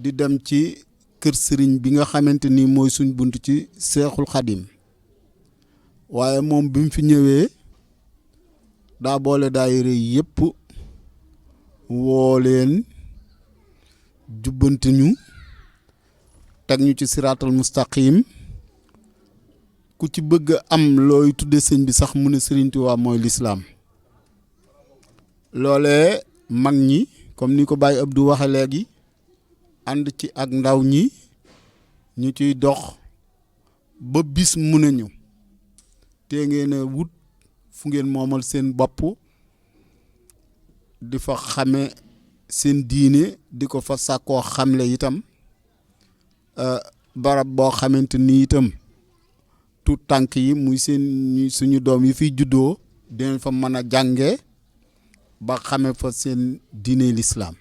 di dem ci kër sëriñ bi nga xamante ni mooy suñ bunt ci Seexul Xadim waaye moom bi mu fi ñëwee daa boole daayira yi yëpp woo leen jubbanti ñu teg ñu ci siraatal mustaqim ku ci bëgg am looy tudde sëñ bi sax mu ne Sëriñ Tuubaa mooy lislaam loolee mag ñi comme ni ko Baye Abdou waxe léegi ànd ci ak ndaw ñi ñu ciy dox ba bis mu ne ñu te ngeen a wut fu ngeen moomal seen bopp di fa xame seen diine di ko fa sàkkoo xamle itam barab boo xamante ni itam tout tànk yi muy seen suñu doom yi fiy juddoo dinañ fa mën a jànge ba xame fa seen diine lislaam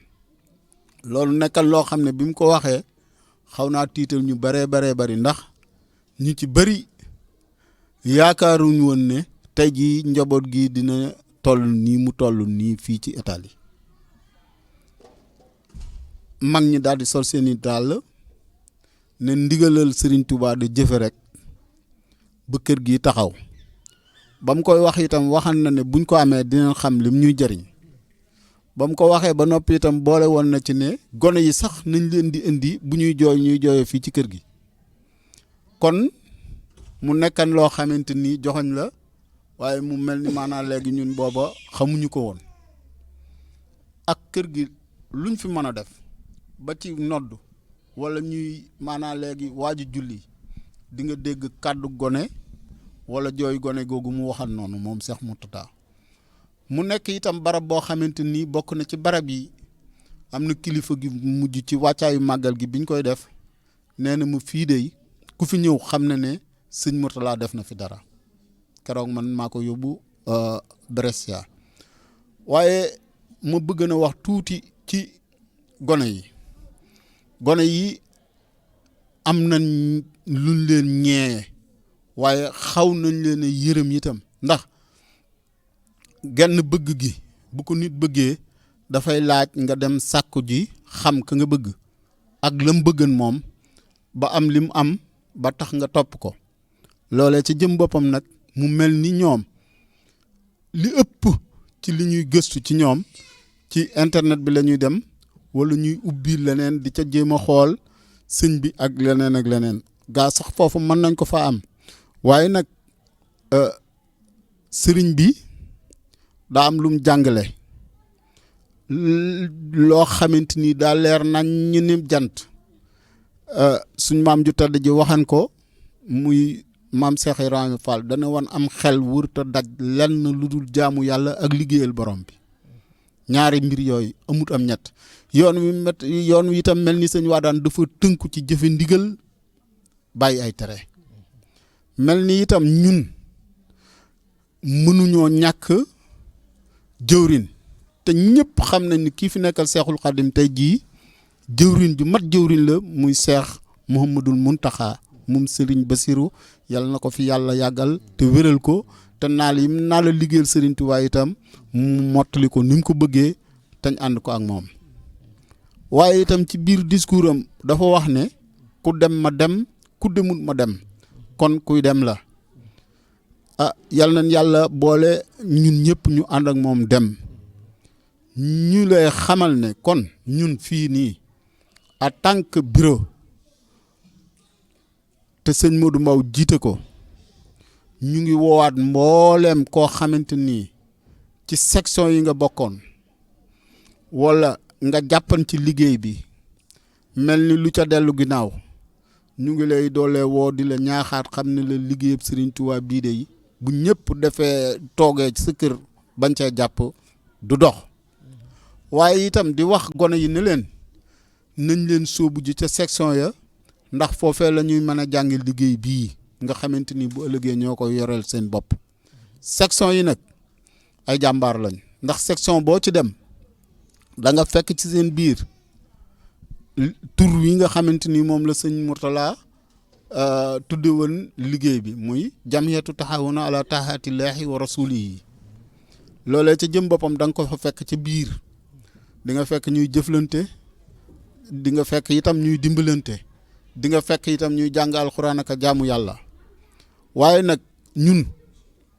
loolu nekkal loo xam ne bi mu ko waxee xaw naa tiital ñu baree bari ndax ñu ci bari yaakaaruñ woon ne tey jii njaboot gi dina toll nii mu toll nii fii ci Italie mag ñi daal di sol seeni dàll ne ndigalal Serigne Touba di jëfe rek ba kër gi taxaw ba mu koy wax itam waxan na ne buñ ko amee dinañ xam lim ñuy jëriñ ba mu ko waxee ba noppi itam boole woon na ci ne gone yi sax nañ leen di indi bu ñuy jooy ñuy jooyee fii ci kër gi kon mu nekkan loo xamante ni joxoñ la waaye mu mel ni maanaam léegi ñun booba xamuñu ko woon ak kër gi luñ fi mën a def ba ci nodd wala ñuy maanaam léegi waaju julli di nga dégg kàddu gone wala jooy gone googu mu waxal noonu moom Cheikh Mourtada mu nekk itam barab boo xamante ni bokk na ci barab yi am na kilifa gi mujj ci wàccaayu màggal gi biñ koy def nee na mu fii de ku fi ñëw xam na ne sëñ Mourtada def na fi dara keroog man maa ko yóbbu Brescia waaye ma bëgg na wax tuuti ci gone yi am nañ luñ leen ñee waaye xaw nañ leen a yërëm itam ndax genn bëgg gi bu ko nit bëggee dafay laaj nga dem sàkku ji xam ka nga bëgg ak lam bëggan moom ba am lim am ba tax nga topp ko loolee ci jëm boppam nag mu mel ni ñoom li ëpp ci li ñuy gëstu ci ñoom ci internet bi la ñuy dem wala ñuy ubbi leneen di ca jéem a xool sëñ bi ak leneen gaa sax foofu mën nañ ko fa am waaye nag sëriñ bi daa am lum jàngale loo xamante ni daa leer nañ ñu ni jant suñ maam ju tedd ji waxan ko muy maam Cheikh Ibrahima Fall dana wan am xel wërta daj lenn lu dul jaamu yàlla ak liggéeyal borom bi ñaari mbir yooyu amut am ñett yoon wi itam mel ni sëñ waa daan dafa tënku ci jëfe ndigal bàyyi ay tere mel ni itam ñun mënuñoo ñàkk jëwrin te ñëpp xam nañ ni kii fi nekkal Seexul Xadim tey jii jëwrin ju mat jëwrin la muy Seex Muhammadul Muntaxa moom Serigne Bassirou yàlla na ko fi yàlla yàggal te wéral ko te naa la liggéeyal Serigne Touba itam mu mottali ko ni mu ko bëggee tañ ànd ko ak moom waaye itam ci biir discours am dafa wax ne ku dem ma dem ku demut ma dem kon kuy dem la yal nañ yàlla boole ñun ñëpp ñu ànd ak moom dem ñu lay xamal ne kon ñun fii nii en tant que bureau te sëñ Modou Mbow jiite ko ñu ngi woowaat mbooleem koo xamante ni ci section yi nga bokkoon wala nga jàppan ci liggéey bi mel ni lu ca dellu ginnaaw ñu ngi lay doole woo di la ñaaxaat xam ne la liggéeyab Serigne Touba bii de yi bu ñëpp defee toogee ci sa kër bañ cee jàpp du dox waaye itam di wax gone yi ne leen nañ leen sóobu ji ca section ya ndax foofee la ñuy mën a jàngi liggéey bii nga xamante ni bu ëllëgee ñoo koy yoreel seen bopp section yi nag ay jàmbaar lañ ndax section boo ci dem da nga fekk ci seen biir tur wi nga xamante ni moom la sëñ Mourtala tudde woon liggéey bi muy jamiyatu taxawuna ala taxaatillaahi wa rasulihi loolee ca jëm boppam da nga ko fa fekk ca biir di nga fekk ñuy jëflante di nga fekk itam ñuy dimbalante di nga fekk itam ñuy jàng alxuraan ak jaamu yàlla waaye nag ñun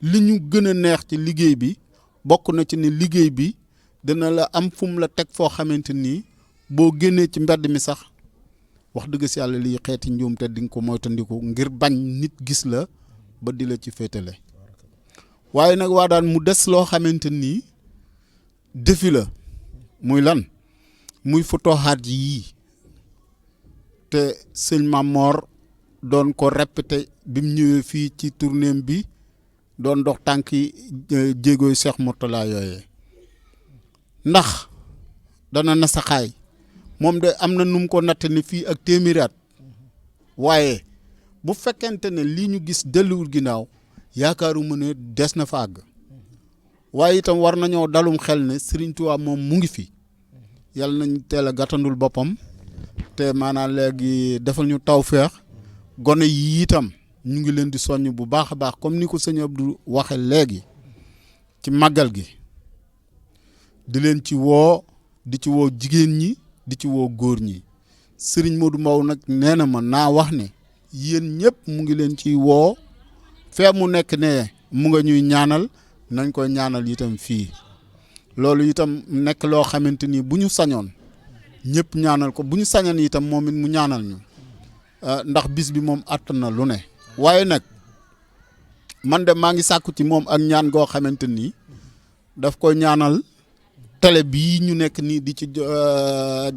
li ñu gën a neex ci liggéey bi bokk na ci ne liggéey bi dina la am fu mu la teg foo xamante ni boo génnee ci mbedd mi sax wax dëgg si yàlla liy xeeti njuumte di nga ko moytandiku ngir bañ nit gis la ba di la ci féetale waaye nag waa daan mu des loo xamante ni defi la muy lan muy fotoxaat yii te sëñ Mamor doon ko répété bi mu ñëwee fii ci tournéem bi doon dox tànki jéegooy Cheikh Mourtala yooyee ndax dana nasaxaay moom de am na nu mu ko natt ni fii ak téeméeri at waaye bu fekkente ne lii ñu gis delluwul ginnaaw yaakaaruma ne des na fa àgg waaye itam war nañoo dalum xel ne Serigne Touba moom mu ngi fi yàlla nañ teel a gàttandul boppam te maanaam léegi defal ñu tawfeex gone yi itam ñu ngi leen di soññ bu baax a baax comme ni ko sëñ Abdou waxe léegi ci màggal gi di leen ci woo di ci woo jigéen ñi di ci woo góor ñi Serigne Modou Mbow nag nee na ma naa wax ne yéen ñëpp mu ngi leen ciy woo fee mu nekk ne mu nga ñuy ñaanal nañ koy ñaanal itam fii loolu itam nekk loo xamante ni bu ñu sañoon ñëpp ñaanal ko bu ñu sañoon itam moom it mu ñaanal ñu ndax bis bi moom àtt na lu ne waaye nag man de maa ngi sàkku ci moom ak ñaan goo xamante ni daf ko ñaanal télé bii ñu nekk nii di ci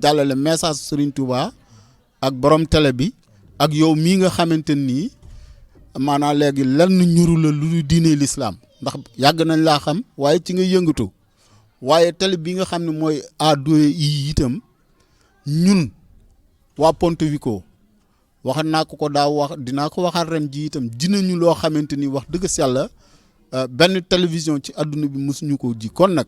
jàllale message Serigne Touba ak borom télé bi ak yow mii nga xamante nii maanaam léegi lenn ñuru la lu diine l'islam ndax yàgg nañ laa xam waaye ci nga yëngatu waaye télé bi nga xam ne mooy A2I itam ñun waa Ponte Vico wax naa ko daaw wax dinaa ko waxaat ren ji itam dinañu loo xamante ni wax dëgg si yàlla benn télévision ci adduna bi mosuñu ko ji kon nag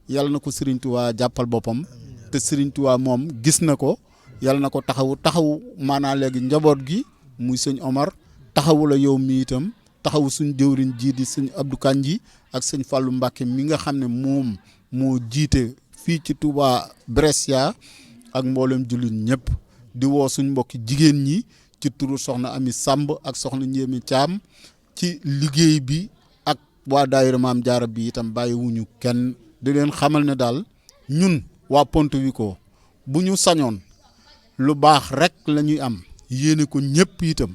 yàlla na ko Serigne Touba jàppal boppam te Serigne Touba moom gis na ko yàlla na ko taxawu maanaam léegi njaboot gi muy sëñ Omar taxawu la yow mi itam taxawu suñ jëwriñ ji di sëñ Abdou Kandji ak sëñ Fallou Mbacke mi nga xam ne moom moo jiite fii ci Touba Brescia ak mboolem jullit ñëpp di woo suñ mbokki jigéen ñi ci turu soxna Ami Samb ak soxna Ñeemi Caam ci liggéey bi ak waa daayira Maam Jaara bi itam bàyyiwuñu kenn di leen xamal ne daal ñun waa Ponte Vico bu ñu sañoon lu baax rek la ñuy am yéene ko ñëpp itam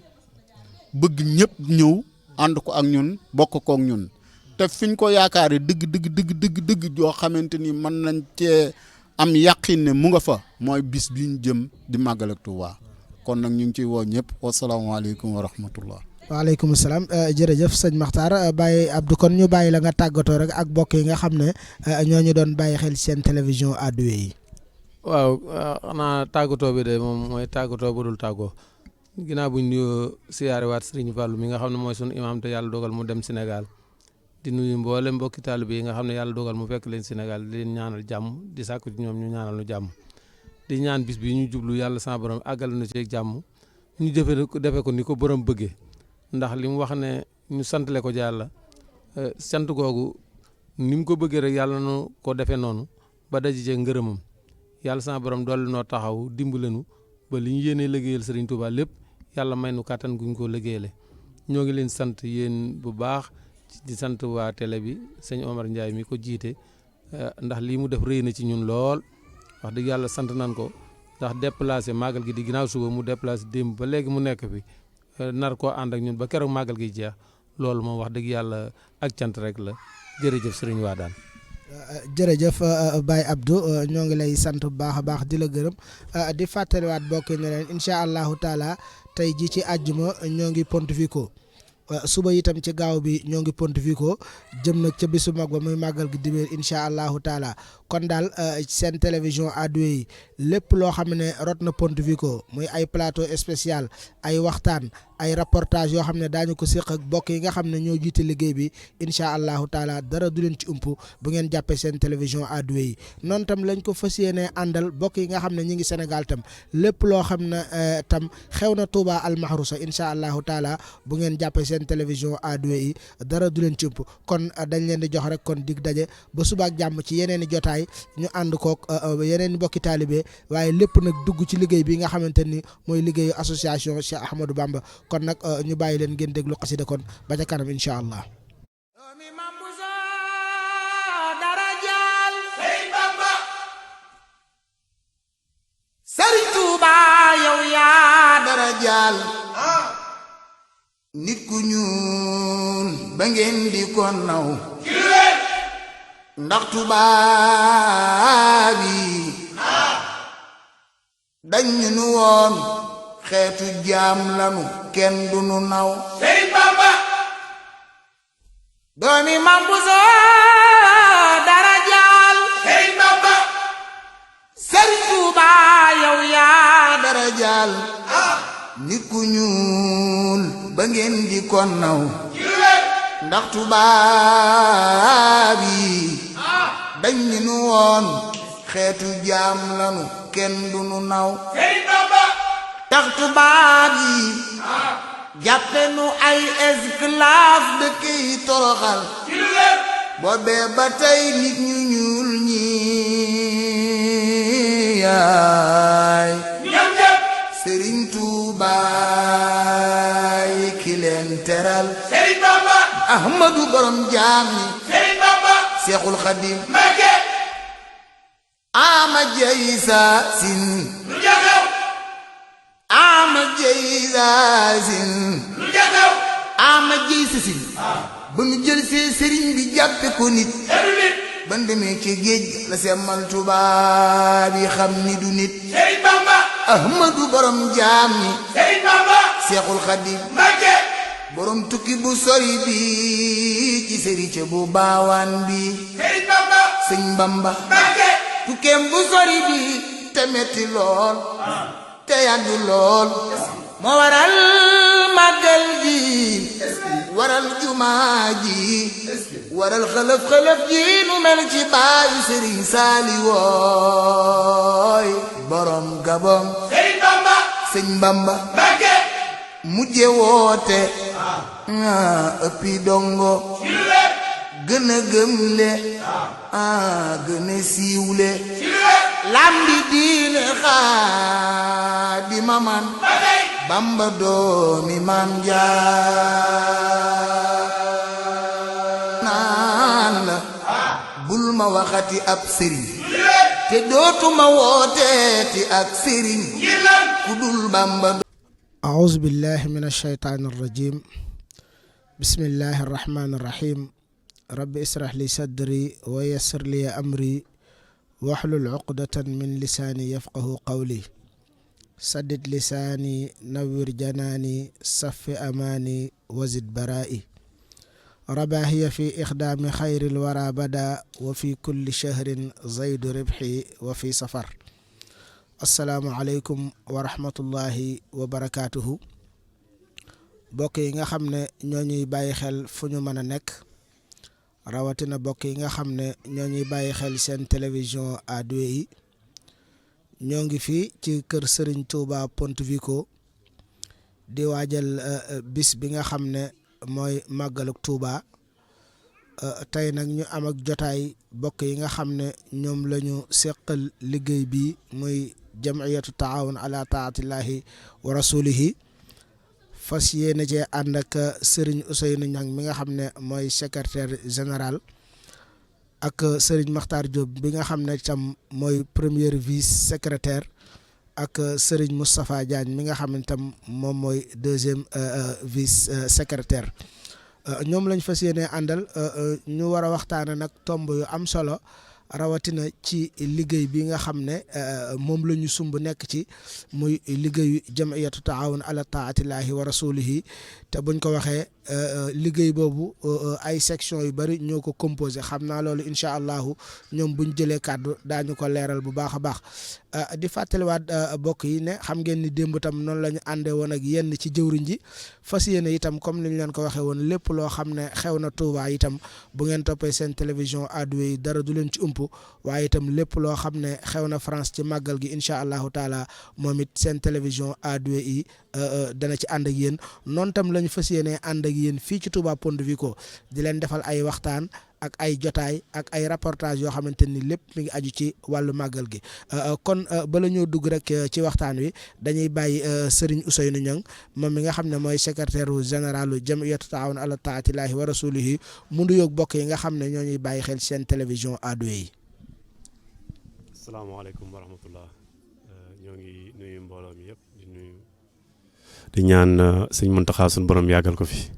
bëgg ñëpp ñëw ànd ko ak ñun bokk ko ak ñun te fiñ ko yaakaare dëgg joo xamante ni mën nañ cee am yàqin ne mu nga fa mooy bis bi ñu jëm di màggal ak Tuubaa kon nag ñu ngi ciy woo ñëpp wasalaamaaleykum wa rahmatullah. waaleykum salaam jërëjëf sëñ Makhtar Baye Abdou kon ñu bàyyi la nga tàggatoo rek ak mbokk yi nga xam ne ñoo ñu doon bàyyi xel seen télévision A2 yi. waaw xanaa tàggatoo bi de moom mooy tàggatoo bu dul tàggoo ginnaaw bu ñu siyaare waat Serigne Fallou mi nga xam ne mooy sunu imaam te yàlla dogal mu dem Sénégal di nuyu mboolem mbokki taalibe yi nga xam ne yàlla dogal mu fekk leen Sénégal di leen ñaanal jàmm di sàkku ci ñoom ñu ñaanal nu jàmm di ñaan bis bi ñu jublu yàlla sama borom àggal na ci jàmm ñu defe ko ni ko borom bëggee ndax li mu wax ne ñu santale ko yàlla sant googu ni mu ko bëggee rek yàlla nu ko defee noonu ba daji cee ngërëmam yàlla sama borom dolli noo taxaw dimbalenu ba li ñu yéenee liggéeyal Serigne Touba lépp yàlla may nu kàttan guñ ko liggéeyale ñoo ngi leen sant yéen bu baax di sant waa télé bi sëñ Omar Ndiaye mi ko jiite ndax lii mu def rëy na ci ñun lool wax dëgg yàlla sant nan ko ndax déplacé màggal gi di ginnaaw suba mu déplacé démb ba léegi mu nekk fi nar koo ànd ak ñun ba keroog màggal gi jeex loolu moom wax dëgg yàlla ak cant rek la jërëjëf Serigne Wadane. jërëjëf Baye Abdou ñoo ngi lay sant bu baax a baax di la gërëm di fàttaliwaat bokk ne leen incha allahu taala tey ji ci àjjuma ñoo ngi Ponte Vico suba itam ci gaaw bi ñoo ngi Pontevico jëm nag ca bisu mag ba muy màggal gi dibéer incha allahu taala kon daal seen télévision A2 yi lépp loo xam ne rot na Pontevico muy ay plateau spécial ay waxtaan ay reportage yoo xam ne daañu ko séq ak bokk yi nga xam ne ñoo jiite liggéey bi incha allahu taala dara du leen ci ump bu ngeen jàppee seen télévision A2 yi noonu tam lañ ko fas yéene àndal bokk yi nga xam ne ñi ngi Sénégal tam lépp loo xam ne tam xew na Touba Al Mahrousa incha allahu taala bu ngeen jàppee seen télévision A2 yi dara du leen ci ump kon dañ leen di jox rek kon dig daje ba subaak jàmm ci yeneen i jotaay ñu ànd kook yeneen i mbokki taalibe waaye lépp nag dugg ci liggéey bi nga xamante ni mooy liggéeyu association Cheikh Ahmadou Bamba kon nag ñu bàyyi leen ngeen déglu xasida kon ba ca kanam incha allah. Sëriñ Tuuba yow yaa dara jaal nit ku ñuul ba ngeen di ko naw ndax tubaab yi dañ ñu woon xeetu jaam lanu kenn du nu naw Sëriñ Bamba doomi Mam Buso dara jaal Sëriñ Bamba Sëriñ Tuuba yow yaa dara jaal nit ku ñuul ba ngeen di ko naw ndax tubaab yi dañ ñu woon xeetu jaam lanu kenn du nu naw tax tubaab yi jàppe nu ay esclave de kii toroxal boobee ba tey nit ñu ñuul ñi yaay Sëriñ Tuubaay ki leen teral Sëriñ Bamba Ahmadu borom jaam ñi Sëriñ Bamba Seexul Xadim Mbàkke ama jeysa sin lu jaxaw ama jeysa sin lu jaxaw ama jeysa sin ba nu jël see sëriñ bi jàppe ko nit ban demee ci géej la semmal tubaab yi xam ni du nit Sëriñ Bamba Ahmadu borom jaam ñi Sëriñ Bamba Seexul Xadim Mbàkke borom tukki bu sori bi ci sëriñ bu baawaan bi Sëriñ Bamba Sëñ Bamba Mbàkke tukkeem bu sori bi te metti lool te yàgg lool moo waral màggal gi waral jumaa ji waral xëlëf ji nu mel ci baayu Sëriñ Saali wooy borom Gabon Sëriñ Bamba Sëñ Bamba Mbàkke mujje woote ëppi dongo gën a gëmle gën a siiwle lambi diine Xaadima man Bamba doomi Maam Jaara naan la bul ma waxati ab sëriñ te dootuma wooteeti ak sëriñ ku dul Bamba. أعوذ بالله من الشيطان الرجيم بسم الله الرحمن الرحيم رب اسرح لي صدري ويسر لي أمري واحلل عقدة من لساني يفقه قولي سدد لساني نور جناني صف أماني وزد برائي رباهي في إخدام خير الورى بدا وفي كل شهر زيد ربحي وفي سفر asalaamualeykum wa rahmatullahi wa barakaatuhu bokk yi nga xam ne ñoo ñuy bàyyi xel fu ñu mën a nekk rawatina bokk yi nga xam ne ñoo ñuy bàyyi xel seen télévision A2 yi ñoo ngi fii ci kër Serigne Touba Pontevico di waajal bis bi nga xam ne mooy màggaluk Touba tey nag ñu am ak jotaay bokk yi nga xam ne ñoom la ñu seqal liggéey bi muy jamiyatu taawun ala taatillahi wa rasulihi fas yéene cee ànd ak Serigne Ousseynou Niang mi nga xam ne mooy secrétaire général ak Serigne Makhtar Diop bi nga xam ne tam mooy premier vice secrétaire ak Serigne Moustapha Diagne mi nga xam ne tam moom mooy deuxième vice secrétaire ñoom lañ fas yéene àndal ñu war a waxtaane nag tomb yu am solo rawatina ci liggéey bi nga xam ne moom la ñu sumb nekk ci muy liggéeyu jamiyatu taawun ala taatillahi wa rasulihi te buñ ko waxee liggéey boobu ay section yu bari ñoo ko composé xam naa loolu incha allahu ñoom buñ jëlee kàddu daañu ko leeral bu baax a baax di fàttaliwaat bokk yi ne xam ngeen ni démb tam noonu la ñu àndee woon ak yenn ci jëwriñ ji fas yéene itam comme ni ñu leen ko waxee woon lépp loo xam ne xew na Touba itam bu ngeen toppee seen télévision ado yi dara du leen ci ump waaye itam lépp loo xam ne xew na France ci màggal gi incha allahu taala moom it seen télévision ado yi dana ci ànd ak yéen noonu tam la ñu fas yéenee ànd ak yéen fii ci Touba Ponte Vico di leen defal ay waxtaan ak ay jotaay ak ay reportage yoo xamante ni lépp mi ngi aju ci wàllu màggal gi kon bala ñoo dugg rek ci waxtaan wi dañuy bàyyi Serigne Ousseynou Niang moom mi nga xam ne mooy secrétaire général jamiyatu taawun ala taatillahi wa rasulihi mu nuyoog bokk yi nga xam ne ñoo ñuy bàyyi xel seen télévision ado yi. asalaamaaleykum wa rahmatullah ñoo ngi nuyu mbooloo mi yëpp di ñaan sëñ Muntaxa suñu borom yàggal ko fi.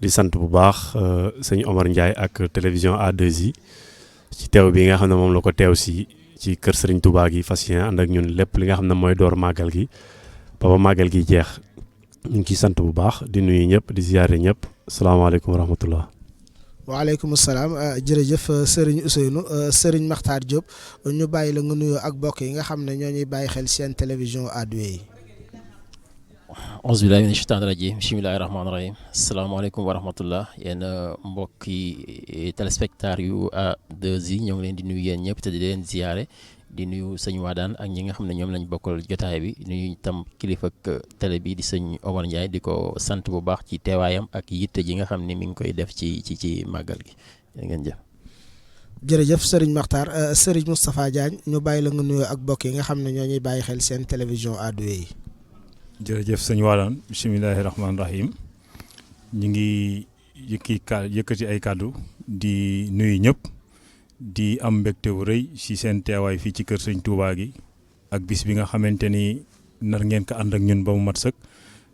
di sant bu baax sëñ Omar Ndiaye ak télévision A2I ci teew bi nga xam ne moom la ko teew si ci kër Serigne Touba gi fas yéene ànd ak ñun lépp li nga xam ne mooy door màggal gi ba màggal gi jeex ñu ngi ciy sant bu baax di nuyu ñëpp di ziyaare ñëpp salaamaaleykum wa rahmatullah. waaleykum salaam jërëjëf Serigne Ousseynou Serigne Makhtar Diop ñu bàyyi la nga nuyoo ak bokk yi nga xam ne ñoo ñuy bàyyi xel seen télévision A2I. auzu billaahi mina shaytaani rajiim bismillaahi rahmaani rahiim asalaamaaleykum wa rahmatullah yéen mbokki téléspectateurs yu A2I ñoo ngi leen di nuyu yéen ñëpp te di leen ziyaare di nuyu sëñ Wadane ak ñi nga xam ne ñoom lañ bokkal jotaay bi nuyu itam kilifa ak télé bi di sëñ Omar Ndiaye di ko sant bu baax ci teewaayam ak yitte ji nga xam ne mi ngi koy def ci màggal gi ngeen jëf. jërëjëf Serigne Makhtar Serigne Moustapha Diagne ñu bàyyi la nga nuyoo ak bokk yi nga xam ne ñoo ñuy bàyyi xel seen télévision A2I. jërëjëf sëñ Wadane bisimilahi rahmaani rahim ñu ngi yëkkati ay kàddu di nuyu ñëpp di am mbégte wu rëy ci seen teewaay fii ci kër sëñ Touba gi ak bis bi nga xamante ni nar ngeen ko ànd ak ñun ba mu mat sëkk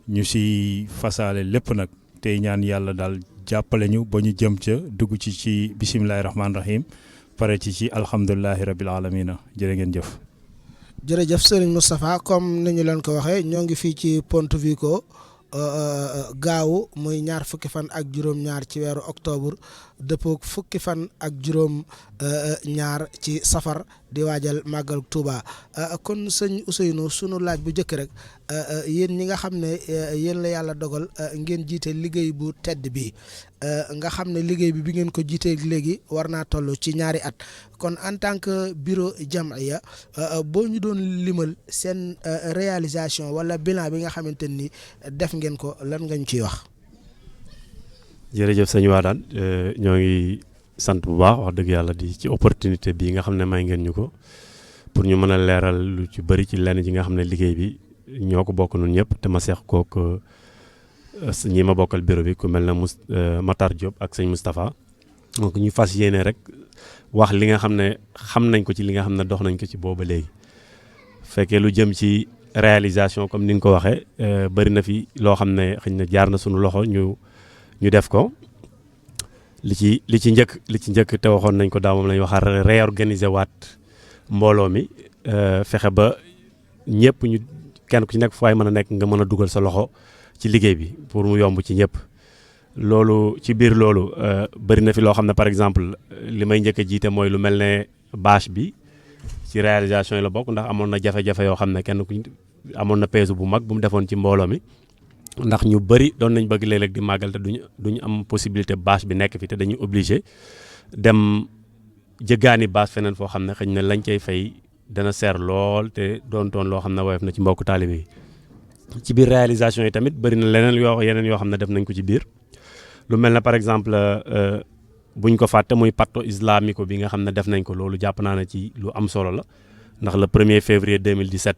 ñu ci fasaale lépp nag tey ñaan yàlla daal jàppale ñu ba ñu jëm ca dugg ci bisimilahi rahmaani rahim pare ci alhamdulilahi rabil alamina jërë ngeen jëf. jërëjëf Serigne Moustapha comme ni ñu leen ko waxee ñoo ngi fii ci Ponte Vico gaawu muy ñaar fukki fan ak juróom-ñaar ci weeru octobre dëppoo fukki fan ak juróom-ñaar ci safar di waajal màggal Touba kon sëñ Ousseynou sunu laaj bu njëkk rek yéen ñi nga xam ne yéen la yàlla dogal ngeen jiite liggéey bu tedd bi nga xam ne liggéey bi ngeen ko jiitee léegi war naa toll ci ñaari at kon en tant que bureau jamiya boo ñu doon limal seen réalisation wala bilan bi nga xamante ni def ngeen ko lan nga ñu ciy wax. jërëjëf sëñ Wadane ñoo ngi sant bu baax wax dëgg yàlla di ci opportunité bii nga xam ne may ngeen ñu ko pour ñu mën a leeral lu ci bëri ci lenn ji nga xam ne liggéey bi ñoo ko bokk nun ñëpp te ma seex kook ñi ma bokkal bureau bi ku mel ne Matar Diop ak sëñ Moustapha donc ñu fas yéene rek wax li nga xam ne xam nañ ko ci li nga xam ne dox nañ ko ci booba léegi fekkee lu jëm ci réalisation comme ni nga ko waxee bëri na fi loo xam ne xëy na jaar na sunu loxo ñu def ko li ci njëkk te waxoon nañ ko daaw moom la ñuy wax réorganiser waat mbooloo mi fexe ba ñëpp ñu kenn ku ci nekk fu waay mën a nekk nga mën a dugal sa loxo ci liggéey bi pour mu yomb ci ñëpp loolu ci biir loolu bëri na fi loo xam ne par exemple li may njëkk a jiite mooy lu mel ne bâche bi ci réalisation yi la bokk ndax amoon na jafe-jafe yoo xam ne kenn ku amoon na peesu bu mag bu mu defoon ci mbooloo mi ndax ñu bëri doon nañ bëgg léeg-léeg di màggal te duñu am possibilité bâche bi nekk fi te dañuy obligé dem jëggaani bâche feneen foo xam ne xëy na lañ cay fay dana seer lool te doon loo xam ne woyof na ci mbokku taalibe yi ci biir réalisation yi tamit bëri na yeneen yoo xam ne def nañ ko ci biir lu mel ne par exemple buñ ko fàtte muy patto islamico bi nga xam ne def nañ ko loolu jàpp naa ne ci lu am solo la ndax le 1er février 2017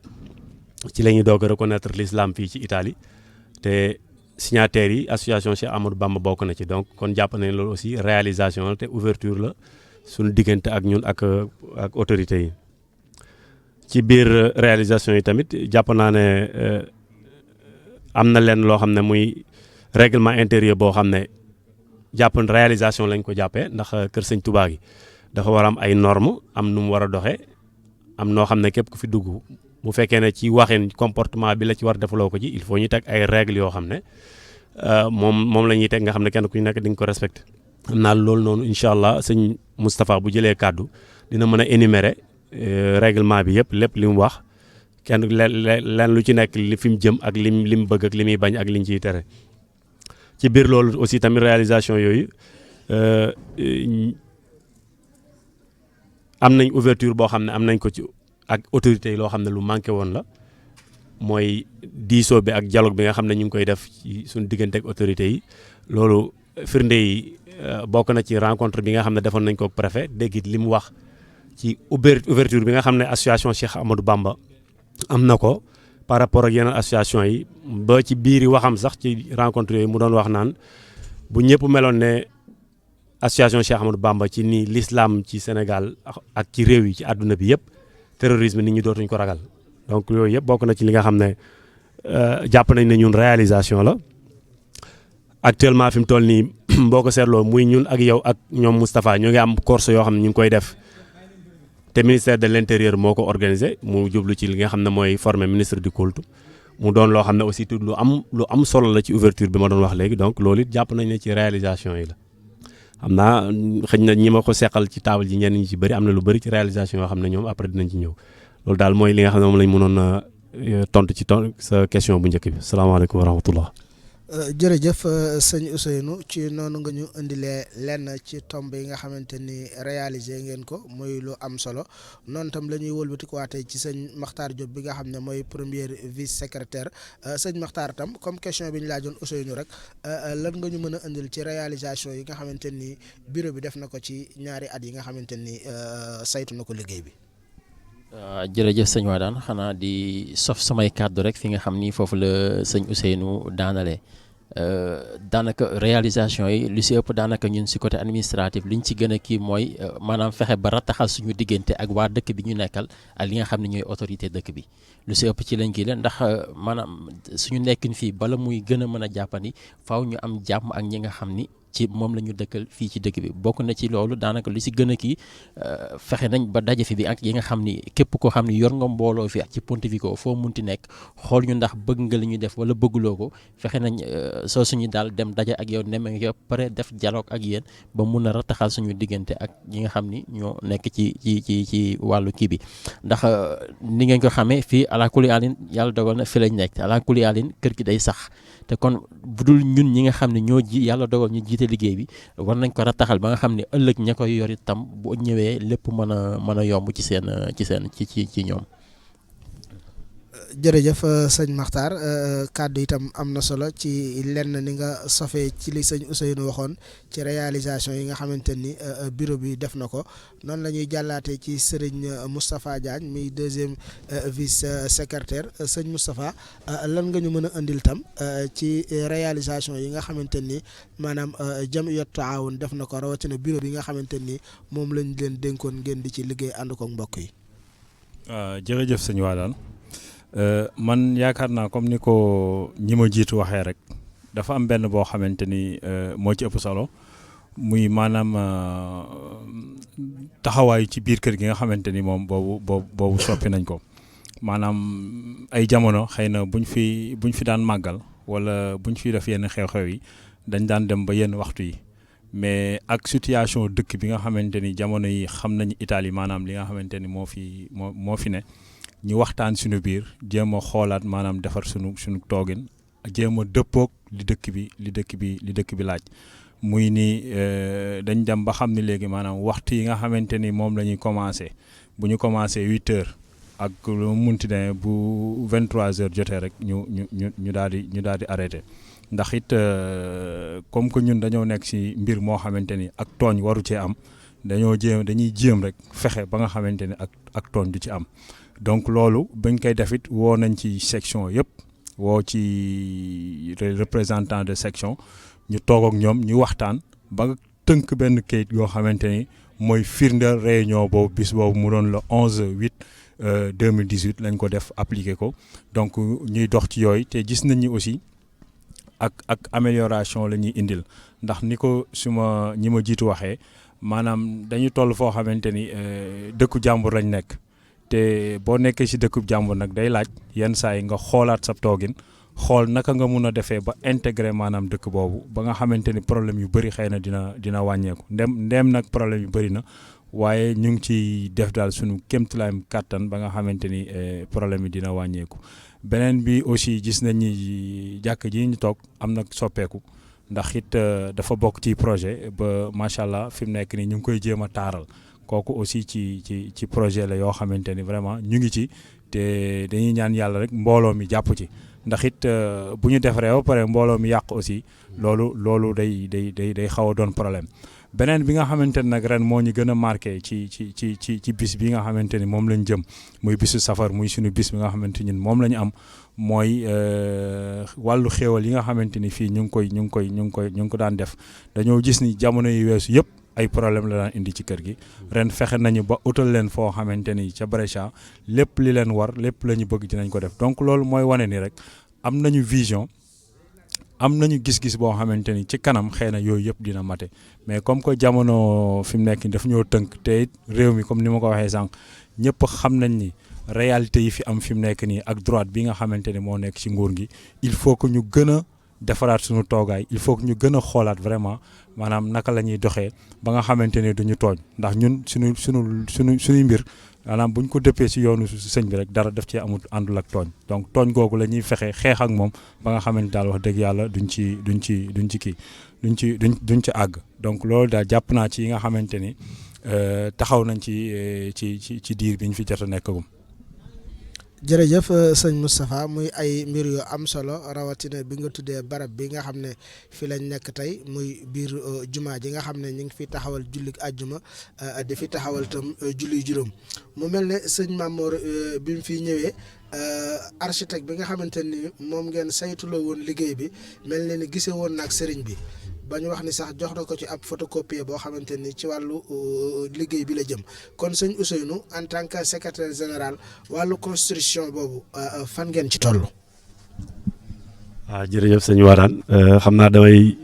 ci la ñuy doog a reconnaître l'islam fii ci Italie te signataires yi association Cheikh Amadou Bamba bokk na ci donc kon jàpp nañ loolu aussi réalisation la te ouverture la suñu diggante ak ñun ak autorités yi ci biir réalisation yi tamit jàpp naa ne am na leen loo xam ne muy règlement intérieur boo xam ne jàpp réalisation lañ ko jàppee ndax kër sëñ Touba gi dafa war a am ay normes am nu mu war a doxee am noo xam ne képp ku fi dugg bu fekkee ne ci waxin comportement bi la ci war defaloo ko ci il faut ñu teg ay règles yoo xam ne moom la ñuy teg nga xam ne kenn ku nekk di nga ko respecté. xam naa loolu noonu incha allah sëñ Moustapha bu jëlee kàddu dina mën a énumérer règlement bi yëpp lépp li mu wax kenn leen lu ci nekk li fi mu jëm ak li mu bëgg ak li muy bañ ak liñ ciy tere. ci biir loolu aussi tamit réalisation yooyu am nañ ouverture boo xam ne am nañ ko ci ak autorités yi loo xam ne lu manqué woon la mooy diisoo bi ak dialogue bi nga xam ne ñu ngi koy def ci suñu diggante ak autorités yi loolu firnde yi bokk na ci rencontre bi nga xam ne defoon nañ ko ak préfet dégg li mu wax ci ouverture bi nga xam ne association Cheikh Amadou Bamba am na ko par rapport ak yeneen association yi ba ci biiri waxam sax ci rencontre yooyu mu doon wax naan bu ñëpp meloon ne association Cheikh Amadou Bamba ci ni l'islam ci Sénégal ak ci réew yi ci àdduna bi yëpp terrorisme nit ñi dootuñ ko ragal donc yooyu yëpp bokk na ci li nga xam ne jàpp nañ ne ñun réalisation la actuellement fi mu toll nii boo ko seetloo muy ñun ak yow ak ñoom Moustapha ñoo ngi am course yoo xam ne ñu ngi koy def te ministère de l'intérieur moo ko organisé mu jublu ci li nga xam ne mooy former ministre du culte mu doon loo xam ne aussi lu am solo la ci ouverture bi ma doon wax léegi donc loolu it jàpp nañ ne ci réalisation yi la. xam naa xëy na ñi ma ko seqal ci table ji ñenn ñi ci bëri am na lu bëri ci réalisation yoo xam ne ñoom après dinañ ci ñëw loolu daal mooy li nga xam ne moom lañ mënoon a tontu ci sa question bu njëkk bi salaamaaleykum wa rahmatullah. jërëjëf sëñ Ousseynou ci noonu nga ñu indilee lenn ci tomb yi nga xamante ni réalisé ngeen ko muy lu am solo noonu tam la ñuy wëlbatikuwaatee ci sëñ Makhtar Diop bi nga xam ne mooy premier vice secrétaire sëñ Makhtar tam comme question bi ñu laajoon Ousseynou rek lan nga ñu mën a indil ci réalisation yi nga xamante ni bureau bi def na ko ci ñaari at yi nga xamante ni saytu na ko liggéey bi. jërëjëf sëñ Wadane xanaa di sof samay kàddu rek fi nga xam ni foofu la sëñ Ousseynou daanale daanaka réalisation yi lu si ëpp daanaka ñun si côté administratif liñ ci gën a kii mooy maanaam fexe ba rattaxal suñu diggante ak waa dëkk bi ñu nekkal ak li nga xam ne ñooy autorité dëkk bi lu si ëpp ci lañ kii la ndax maanaam suñu nekkin fii bala muy gën a mën a jàppandi faaw ñu am jàmm ak ñi nga xam ni ci moom la ñu dëkkal fii ci dëkk bi bokk na ci loolu daanaka lu si gën a kii fexe nañ ba daje fi bi ak yi nga xam ni képp koo xam ni yor nga mbooloo fi ak ci Pontevico foo munti nekk xool ñu ndax bëgg nga li ñuy def wala bëgguloo ko fexe nañ soo suñu daal dem daje ak yow nemme nga pare def dialogue ak yéen ba mun a rataxal suñu diggante ak ñi nga xam ni ñoo nekk ci wàllu kii bi ndax ni ngeen ko xamee fii alakuli alin yàlla dogal na fi lañ nekk alakuli alin kër gi day sax te kon bu dul ñun ñi nga xam ne ñoo ji yàlla dogal ñu jiite liggéey bi war nañ ko rattaxal ba nga xam ne ëllëg ña koy yor itam boo ñëwee lépp mën a yomb ci ñoom. jërëjëf sëñ Makhtar kàddu itam am na solo ci lenn ni nga sofee ci li sëñ Ousseynou waxoon ci réalisation yi nga xamante ni bureau bi def na ko noonu la ñuy jàllaatee ci sëriñ Moustapha Diagne mi deuxième vice secrétaire sëñ Moustapha lan nga ñu mën a indil tam ci réalisation yi nga xamante ni maanaam Jamiyat Taawun def na ko rawatina bureau bi nga xamante ni moom lañ leen dénkoon ngeen di ci liggéey ànd ko mbokk yi. jërëjëf sëñ Wadane man yaakaar naa comme ni ko ñi ma jiitu waxee rek dafa am benn boo xamante ni moo ci ëpp solo muy maanaam taxawaayu ci biir kër gi nga xamante ni moom boobu soppi nañ ko maanaam ay jamono xëy na buñ fi daan màggal wala buñ fi def yenn xew-xew yi dañ daan dem ba yenn waxtu yi mais ak situation dëkk bi nga xamante ni jamono yi xam nañu Italie maanaam li nga xamante ni moo fi ne ñu waxtaan suñu biir jéem a xoolaat maanaam defar suñu toogin jéem a dëppoog li dëkk bi laaj muy ni dañ dem ba xam ni léegi maanaam waxtu yi nga xamante ni moom la ñuy commencé bu ñu commencé 8h ak lu munti ne bu 23h jotee rek ñu daal di arrêté ndax it comme que ñun dañoo nekk ci mbir moo xamante ni ak tooñ waru cee am dañuy jéem rek fexe ba nga xamante ni ak tooñ du ci am. donc loolu bañ koy def it woo nañ ci section yëpp woo ci représentant de section ñu toog ak ñoom ñu waxtaan ba tënk benn kayit yoo xamante ni mooy firndeel réunion boobu bis boobu mu doon le 11/8/2018 lañ ko def appliqué ko donc ñuy dox ci yooyu te gis nañ ni aussi ak amélioration la ñuy indil ndax ni ko ñi ma jiitu waxee maanaam dañu toll foo xamante ni dëkku jàmbur lañ nekk te boo nekkee si dëkku jàmbur nag day laaj yenn saa yi nga xoolaat sa toogin xool naka nga mun a defee ba intégré maanaam dëkk boobu ba nga xamante ni problème yu bëri xëy na dina wàññeeku ndem nag problème yu bëri na waaye ñu ngi ciy def daal suñu kéemtulaayam kàttan ba nga xamante ni problème yi dina wàññeeku. beneen bi aussi gis nañ ni jàkk ji ñu toog am na soppeeku ndax it dafa bokk ci projet ba macha allah fi mu nekk nii ñu ngi koy jéem a taaral kooku aussi ci projet la yoo xamante ni vraiment ñu ngi ci te dañuy ñaan yàlla rek mbooloo mi jàpp ci ndax it bu ñu defaree ba pare mbooloo mi yàq aussi loolu day xaw a doon problème. beneen bi nga xamante ne nag ren moo ñu gën a marqué ci bis bi nga xamante ni moom lañ jëm muy bisu safar muy suñu bis bi nga xamante ñun moom la ñu am mooy wàllu xéewal yi nga xamante ni fii ñu ngi ko daan def dañoo gis ni jamono yi weesu yëpp ay problème la daan indi ci kër gi ren fexe nañu ba utal leen foo xamante ni ca Brescia lépp li leen war lépp la ñu bëgg dinañ ko def donc loolu mooy wane ni rek am nañu vision. am nañu gis-gis boo xamante ni ci kanam xëy na yooyu yëpp dina mate mais comme que jamono fi mu nekk daf ñoo tënk te réew mi comme ni ma ko waxee sànq ñëpp xam nañ ni réalité yi fi am fi mu nekk nii ak droite bi nga xamante ni moo nekk ci nguur gi il faut que ñu gën a defaraat suñu toogaay il faut que ñu gën a xoolaat vraiment maanaam naka la ñuy doxee ba nga xamante ni duñu tooñ ndax ñun suñuy mbir maanaam bu ñu ko dëppee si yoonu sëñ bi rek dara daf ci amul àndul ak tooñ donc tooñ googu la ñuy fexe xeex ak moom ba nga xamante daal wax dëgg yàlla duñ ci àgg donc loolu daal jàpp naa ci yi nga xamante ni taxaw nañ ci diir bi ñu fi jot a nekkagum. jërëjëf sëñ Moustapha muy ay mbir yu am solo rawatina bi nga tuddee barab bi nga xam ne fi lañ nekk tey muy biir jumaa ji nga xam ne ñu ngi fi taxawal julli àjjuma di fi taxawal tam julli juróom mu mel ne sëñ Mamour bi mu fi ñëwee architecte bi nga xamante ni moom ngeen saytuloo woon liggéey bi mel ne ni gisee woon naag sëriñ bi ba ñu wax ni sax jox na ko ci ab photocopie boo xamante ni ci wàllu liggéey bi la jëm kon sëñ Ousseynou en tant que secrétaire général wàllu construction boobu fan ngeen ci toll. waaw jërëjëf sëñ Wadane xam naa damay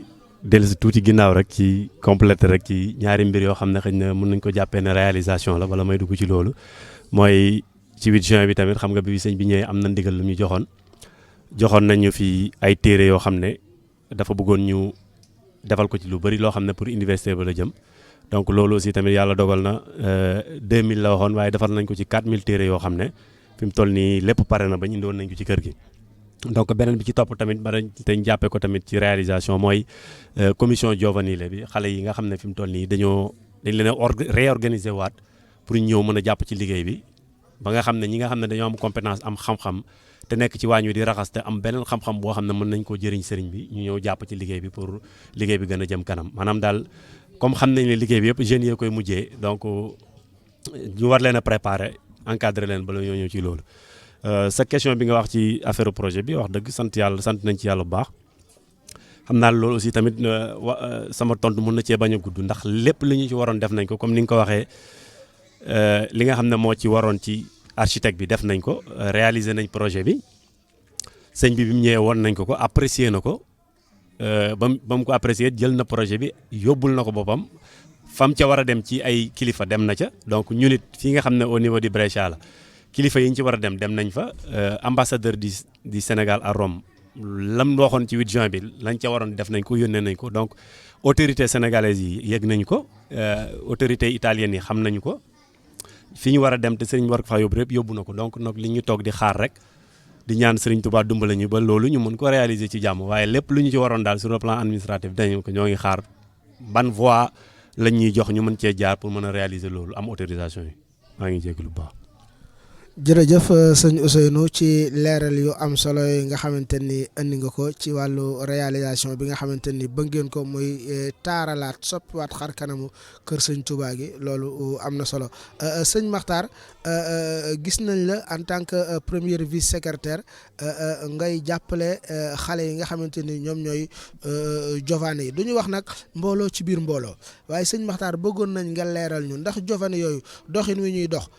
dellusi tuuti ginnaaw rek ci complété rek ci ñaari mbir yoo xam ne xëy na mën nañ ko jàppee ne réalisation la wala may dugg ci loolu mooy ci 8 juin bi tamit xam nga bi sëñ bi ñëwee am na ndigal lu ñu joxoon nañu fi ay téere yoo xam ne dafa bëggoon ñu. defal ko ci lu bëri loo xam ne pour université ba la jëm donc loolu aussi tamit yàlla dogal na 2000 la waxoon waaye defal nañ ko ci 4000 téere yoo xam ne fi mu toll nii lépp pare na ba ñu indi woon nañ ko ci kër gi. donc beneen bi ci topp tamit ba dañ jàppee ko tamit ci réalisation mooy commission giovanile bi xale yi nga xam ne fi mu toll nii dañ leen a réorganiser waat pour ñu ñëw mën a jàpp ci liggéey bi ba nga xam ne ñi nga xam ne dañoo am compétence am xam-xam. te nekk ci waañ wi di raxas te am beneen xam-xam boo xam ne mën nañ koo jëriñ sëriñ bi ñu ñëw jàpp ci liggéey bi pour liggéey bi gën a jëm kanam maanaam daal comme xam nañ ne liggéey bi yëpp jeunes yi koy mujjee donc ñu war leen a préparer encadrer leen bala ñoo ñëw ci loolu. sa question bi nga wax ci affaire projet bi wax dëgg sant nañ ci yàlla bu baax xam naa loolu aussi tamit sama tontu mën na cee bañ a gudd ndax lépp li ñu ci waroon def nañ ko comme ni nga ko waxee li nga xam ne moo ci waroon ci. architecte bi def nañ ko réaliser nañ projet bi sëñ bi mu ñëwee woon nañ ko apprécier na ko ba mu ko apprécier jël na projet bi yóbbul na ko boppam fam ca war a dem ci ay kilifa dem na ca donc ñun it fii nga xam ne au niveau du Brescia la kilifa yi ñu ci war a dem nañ fa ambassadeur du Sénégal à Rome lam waxoon ci 8 juin bi lañ ca waroon def nañ ko yónnee nañ ko donc autorités sénégalaises yi yëg nañ ko autorités italiennes yi xam nañu ko fi ñu war a dem te sëriñ war ko faa yóbbu rek yóbbu na ko donc nag li ñu toog di xaar rek di ñaan sëriñ Touba dimbale ñu ba loolu ñu mën ko réaliser ci jàmm waaye lépp lu ñu ci waroon daal sur le plan administratif dañu ko ñoo ngi xaar ban voie lañ ñuy jox ñu mën cee jaar pour mën a réaliser loolu am autorisation yi maa ngi jégalu bu baax. jërëjëf sëñ Ousseynou ci leeral yu am solo yi nga xamante ni indi nga ko ci wàllu réalisation bi nga xamante ni bëgg ngeen ko muy taaralaat soppiwaat xar kanamu kër sëñ Touba gi loolu am na solo sëñ Makhtar gis nañ la en tant que premier vice secrétaire ngay jàppale xale yi nga xamante ni ñoom ñooy Giovane yi du ñu wax nag mbooloo ci biir mbooloo waaye sëñ Makhtar bëggoon nañ nga leeral ñu ndax Giovane yooyu doxin wi ñuy dox.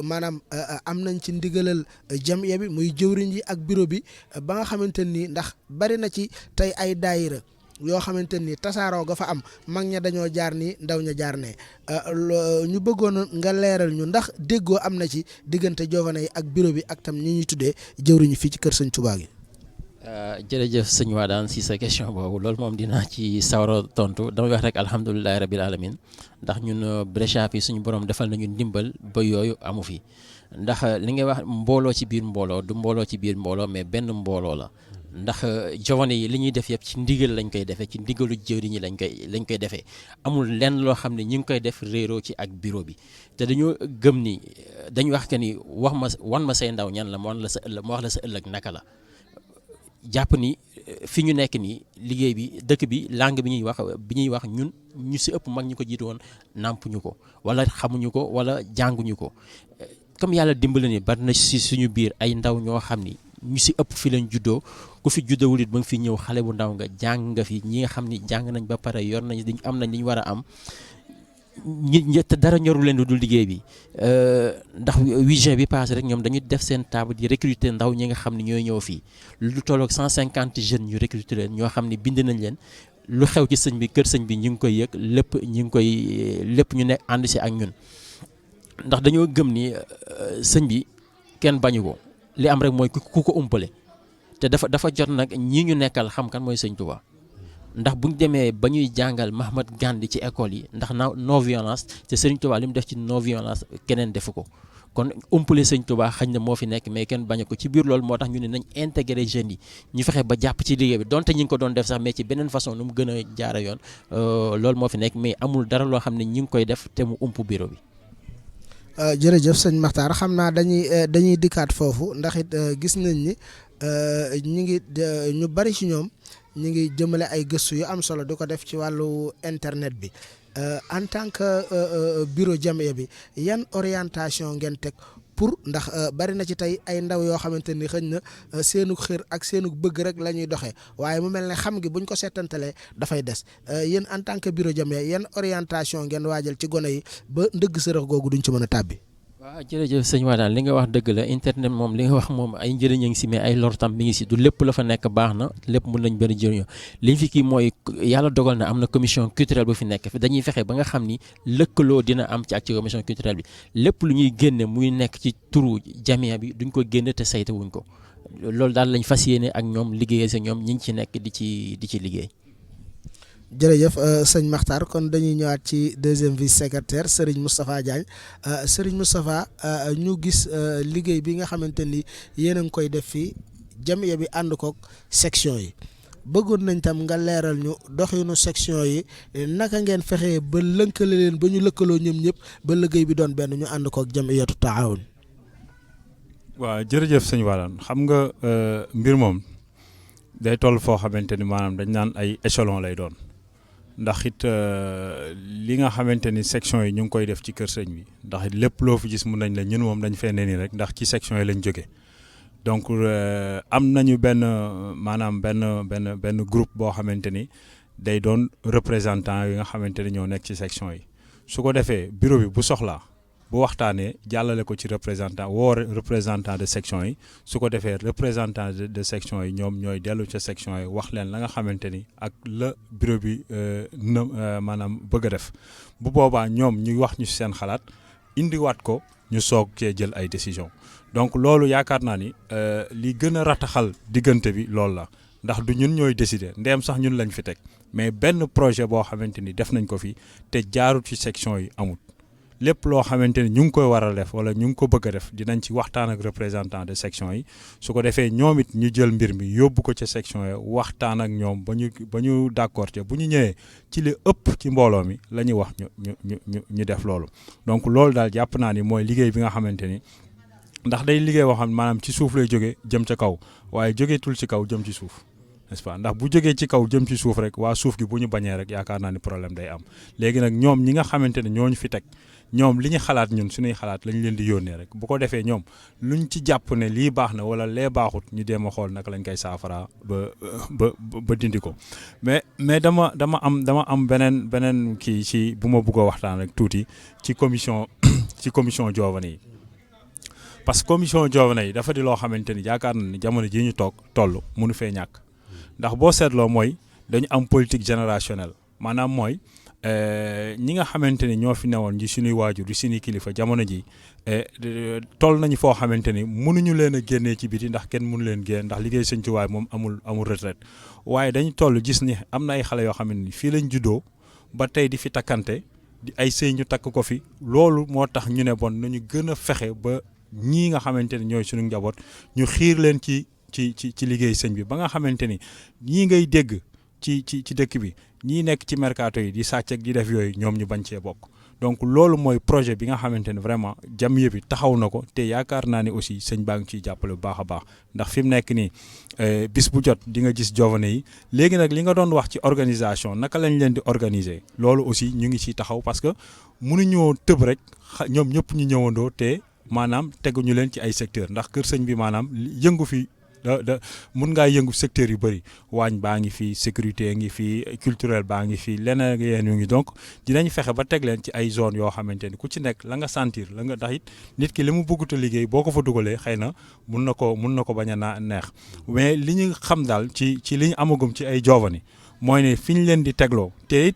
maanaam am nañ ci ndigalal jamiya bi muy jëwriñ yi ak bureau bi ba nga xamante ni ndax bari na ci tey ay daayira yoo xamante ni tasaaroo ga fa am mag ña dañoo jaar nii ndaw ña jaar ne ñu bëggoon nga leeral ñu ndax déggoo am na ci diggante Jovane yi ak bureau bi ak tam ñi ñuy tuddee jëwriñu fii ci kër Sëñ Touba gi. jërëjëf sëñ Wadane si sa question boobu loolu moom dinaa ci sawara tontu damay wax rek alhamdulilahi rabil alamin ndax ñun Brescia fi suñu borom defal nañu ndimbal ba yooyu amu fi ndax li ngay wax mbooloo ci biir mbooloo du mbooloo ci biir mbooloo mais benn mbooloo la ndax Jovane yi li ñuy def yëpp ci ndigal lañ koy defee ci ndigalu jëwriñ ñi lañ koy defee amul lenn loo xam ne ñi ngi koy def réeroo ci ak bureau bi te dañoo gëm ni dañu wax que ni wan ma say ndaw ñan la ma wax la sa ëllëg naka la jàpp ni fi ñu nekk nii liggéey bi dëkk bi langue bi ñuy wax ñun ñu si ëpp mag ñu ko jiitu woon nàmpuñu ko wala xamuñu ko wala jànguñu ko comme yàlla dimbali ni bari na si suñu biir ay ndaw ñoo xam ni ñu si ëpp fi lañ juddoo ku fi juddowul it ba nga fi ñëw xale bu ndaw nga jàng nga fi ñi nga xam ni jàng nañ ba pare yor nañ am nañ li ñu war a am ñi te dara ñorul leen lu dul liggéey bi ndax 8 juin bi passé rek ñoom dañu def seen table di recruter ndaw ñi nga xam ne ñooy ñëw fii lu tolloog 150 jeunes ñu recruter leen ñoo xam ne bind nañ leen lu xew ci sëñ bi kër sëñ bi ñu ngi koy yëg lépp ñu ne ànd si ak ñun ndax dañoo gëm ni sëñ bi kenn bañu ko li am rek mooy ku ko umpale te dafa jot nag ñii ñu nekkal xam kan mooy sëñ Touba. ndax bu ñu demee ba ñuy jàngal Mahatma Gandhi ci école yi ndax non violence te Serigne Touba li mu def ci non violence keneen defu ko kon umpale Serigne Touba xañ na moo fi nekk mais kenn bañ ko ci biir loolu moo tax ñu ne nañ intégré jeunes yi ñu fexe ba jàpp ci liggéey bi donte ñi ngi ko doon def sax mais ci beneen façon nu mu gën a jaara yoon loolu moo fi nekk mais amul dara loo xam ne ñi ngi koy def te mu ump bureau bi. jërëjëf sëñ Makhtar xam naa dañuy dikkaat foofu ndax it gis nañ ni ñi ngi ñu bari ci ñoom. ñu ngi jëmale ay gëstu yu am solo di ko def ci wàllu internet bi en tant que bureau jamiya bi yan orientation ngeen teg pour ndax bari na ci tey ay ndaw yoo xamante ni xëñ na seenug xër ak seenug bëgg rek la ñuy doxee waaye mu mel ne xam gi buñ ko seetantalee dafay des yéen en tant que bureau jamiya yan orientation ngeen waajal ci gone yi ba ndëgg sërëx googu duñ ci mën a tàbbi. waaw jërëjëf sëñ Wadane li nga wax dëgg la internet moom li nga wax moom ay njëriñ a ngi si mais ay lor tam mi ngi si du lépp la fa nekk baax na lépp mën nañ bëri jëriñoo liñ fi kii mooy yàlla dogal na am na commission culturelle bu fi nekk dañuy fexe ba nga xam ni lëkkaloo dina am ci ak ci commission culturelle bi lépp lu ñuy génne muy nekk ci turu jamia bi duñ ko génne te sayte wuñ ko loolu daal lañ fas yéene ak ñoom liggéeyee sa ñoom ñi ngi ci nekk di ci liggéey. jërëjëf sëñ Makhtar kon dañuy ñëwaat ci deuxième vice secrétaire Serigne Moustapha Diagne Serigne Moustapha ñu gis liggéey bi nga xamante ni yéen a ngi koy def fii jamiya bi ànd koog section yi bëggoon nañ tam nga leeral ñu doxinu section yi naka ngeen fexee ba lënkale leen ba ñu lëkkaloo ñoom ñëpp ba liggéey bi doon benn ñu ànd koog jamiyatu taawun. waaw jërëjëf sëñ Wadane xam nga mbir moom day toll foo xamante ni maanaam dañ naan ay échelon lay doon. ndax it li nga xamante ni section yi ñu ngi koy def ci kër sëñ bi ndax it lépp loo fi gis mun nañ la ñun moom dañ fee ne nii rek ndax ci section yi lañ jóge donc am nañu benn groupe boo xamante ni day doon représentant yi nga xamante ni ñoo nekk ci section yi su ko defee bureau bi bu soxlaa bu waxtaanee jàllale ko ci représentant représentant de section yi su ko defee représentant de section yi ñoom ñooy dellu ca section yi wax leen la nga xamante ni ak la bureau bi maanaam bëgg a def bu boobaa ñoom ñu wax ñu seen xalaat indiwaat ko ñu soog cee jël ay décision donc loolu yaakaar naa ni li gën a rataxal diggante bi loolu la ndax du ñun ñooy décider ndeem sax ñun lañ fi teg mais benn projet boo xamante ni def nañ ko fi te jaarut ci section yi amut lépp loo xamante ni ñu ngi koy war a def wala ñu ngi ko bëgg a def dinañ ci waxtaan ak représentant de section yi su ko defee ñoom it ñu jël mbir mi yóbbu ko ca section yi waxtaan ak ñoom ba ñu d'accord ca bu ñu ñëwee ci li ëpp ci mbooloo mi la ñuy wax ñu def loolu donc loolu daal jàpp naa ni mooy liggéey bi nga xamante ni ndax day liggéey boo xam maanaam ci suuf lay jógee jëm ca kaw waaye jógeetul ci kaw jëm ci suuf n'est-ce pas ndax bu jógee ci kaw jëm ci suuf rek waa suuf gi bu ñu bañee rek yaakaar naa ni problème day am léegi nag ñoom ñi nga xamante ne ñooñu fi teg ñoom li ñu xalaat ñun suñuy xalaat lañ leen di yónnee rek bu ko defee ñoom luñ ci jàpp ne lii baax na wala lee baaxut ñu jéem a xool naka lañ koy saafara ba dindi ko mais dama am beneen kii ci bu ma bëgg a waxtaan rek tuuti ci commission Jovane yi parce que commission Jovane yi dafa di loo xamante ni yaakaar na ni jamono jii ñu toll mënu fee ñàkk ndax boo seetloo mooy dañu am politique générationnelle maanaam mooy ñi nga xamante ni ñoo fi newoon ji suñuy waajur di suñuy kilifa jamono ji toll nañu foo xamante ni mënuñu leen a génnee ci biti ndax kenn mënu leen génn ndax liggéey Sëñ Tuubaa moom amul retraite waaye dañu toll gis ni am na ay xale yoo xam ne fii lañ juddoo ba tey di fi takkante di ay sëy ñu takk ko fi loolu moo tax ñu ne bon nañu gën a fexe ba ñii nga xamante ni ñooy suñu njaboot ñu xiir leen ci liggéey sëñ bi ba nga xamante ni ñii ngay dégg ci dëkk bi ñii nekk ci mercato yi di sàcc ak di def yooyu ñoom ñu bañ cee bokk donc loolu mooy projet bi nga xamante ne vraiment jamiya bi taxaw na ko te yaakaar naa ne aussi sëñ baa ngi ciy jàppale bu baax a baax ndax fi mu nekk nii bis bu jot di nga gis jovane yi léegi nag li nga doon wax ci organisation naka lañ leen di organiser loolu aussi ñu ngi ciy taxaw parce que mënuñoo tëb rek ñoom ñëpp ñu ñëwandoo te maanaam teguñu leen ci ay secteur ndax kër sëñ bi maanaam yëngu fi mun ngaa yëngu secteur yu bëri waañ baa ngi fi sécurité ngi fi culturel baa ngi fi leneen ak yeneen yu ngi donc dinañ fexe ba teg leen ci ay zone yoo xamante ni ku ci nekk la nga sentir la nga ndax it nit ki li mu bëggut a liggéey boo ko fa dugalee xëy na mun na ko bañ a neex mais li ñu xam daal ci li ñu amagum ci ay jovani mooy ne fi ñu leen di tegloo te it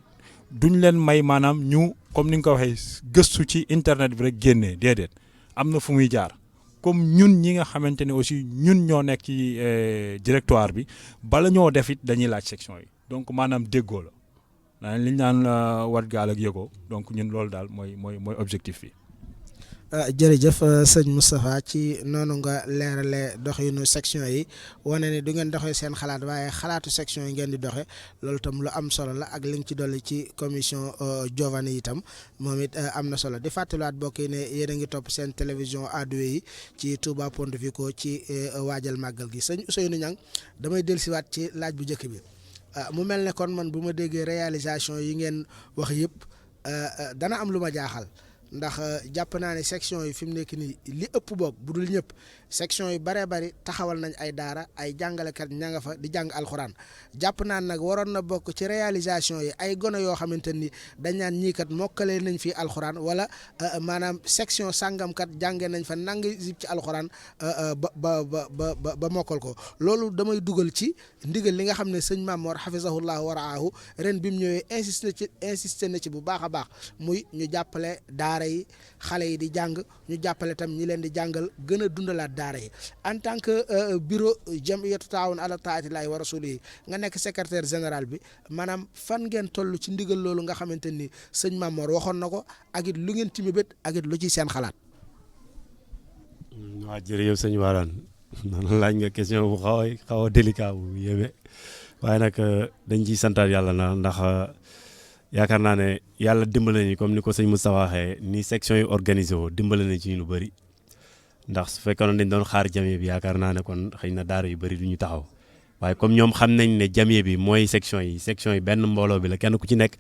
duñ leen may maanaam ñu comme ni nga ko waxee gëstu ci internet bi rek génnee déedéet am na fu muy jaar comme ñun ñi nga xamante ne aussi ñun ñoo nekk ci directoire bi bala ñoo def it dañuy laaj section yi donc maanaam déggoo la li ñu naan wat gaal ak yëgoo donc ñun loolu daal mooy objectif bi. jërëjëf sëñ Moustapha ci noonu nga leerale doxinu section yi wane ne du ngeen doxee seen xalaat waaye xalaatu section yi ngeen di doxe loolu itam lu am solo la ak li nga ci dolli ci commission Giovanni itam moom it am na solo di fàttaliwaat mbokk yi ne yéen a ngi topp seen télévision A2 yi ci Touba Pontevico ci waajal màggal gi sëñ Ousseynou Niang damay dellusiwaat ci laaj bu njëkk bi mu mel ne kon man bu ma déggee réalisation yi ngeen wax yëpp dana am lu ma jaaxal. ndax jàpp naa ne section yi fi mu nekk nii li ëpp boog bu dul ñëpp section yu baree bari taxawal nañ ay daara ay jàngalekat ña nga fa di jàng alxuraan jàpp naa nag waroon na bokk ci réalisation yi ay gone yoo xamante ni dañ naan ñii kat mokkalee nañ fi alxuraan wala maanaam section sàngamkat jàngee nañ fa nangi zib ci alxuraan ba mokkal ko loolu damay dugal ci ndigal li nga xam ne sëñ Mamor hafizahullahu wa raahu ren bi mu ñëwee insisté na ci bu baax a baax muy ñu jàppale daara yi xale yi di jàng ñu jàppale tam ñi leen di jàngal gën a dundalaat daara yi en tant que bureau jamiyatu taawun ala taatillahi wa rasulihi nga nekk secrétaire général bi maanaam fan ngeen toll ci ndigal loolu nga xamante ni sëñ Mamor waxoon na ko ak it lu ngeen timi bét ak it lu ci seen xalaat. waaw jërëjëf sëñ Warane laaj nga question bu xaw a délicat bu yéeme waaye nag dañ ciy santaat yàlla na ndax yaakaar naa ne yàlla dimbale ni comme ni ko sëñ Moustapha waxee ni section yi organisé woo dimbale na ci lu bëri ndax su fekkoon dañ doon xaar jamiya bi yaakaar naa ne kon xëy na daara yu bëri du ñu taxaw waaye comme ñoom xam nañ ne jamiya bi mooy section yi benn mbooloo bi la kenn ku ci nekk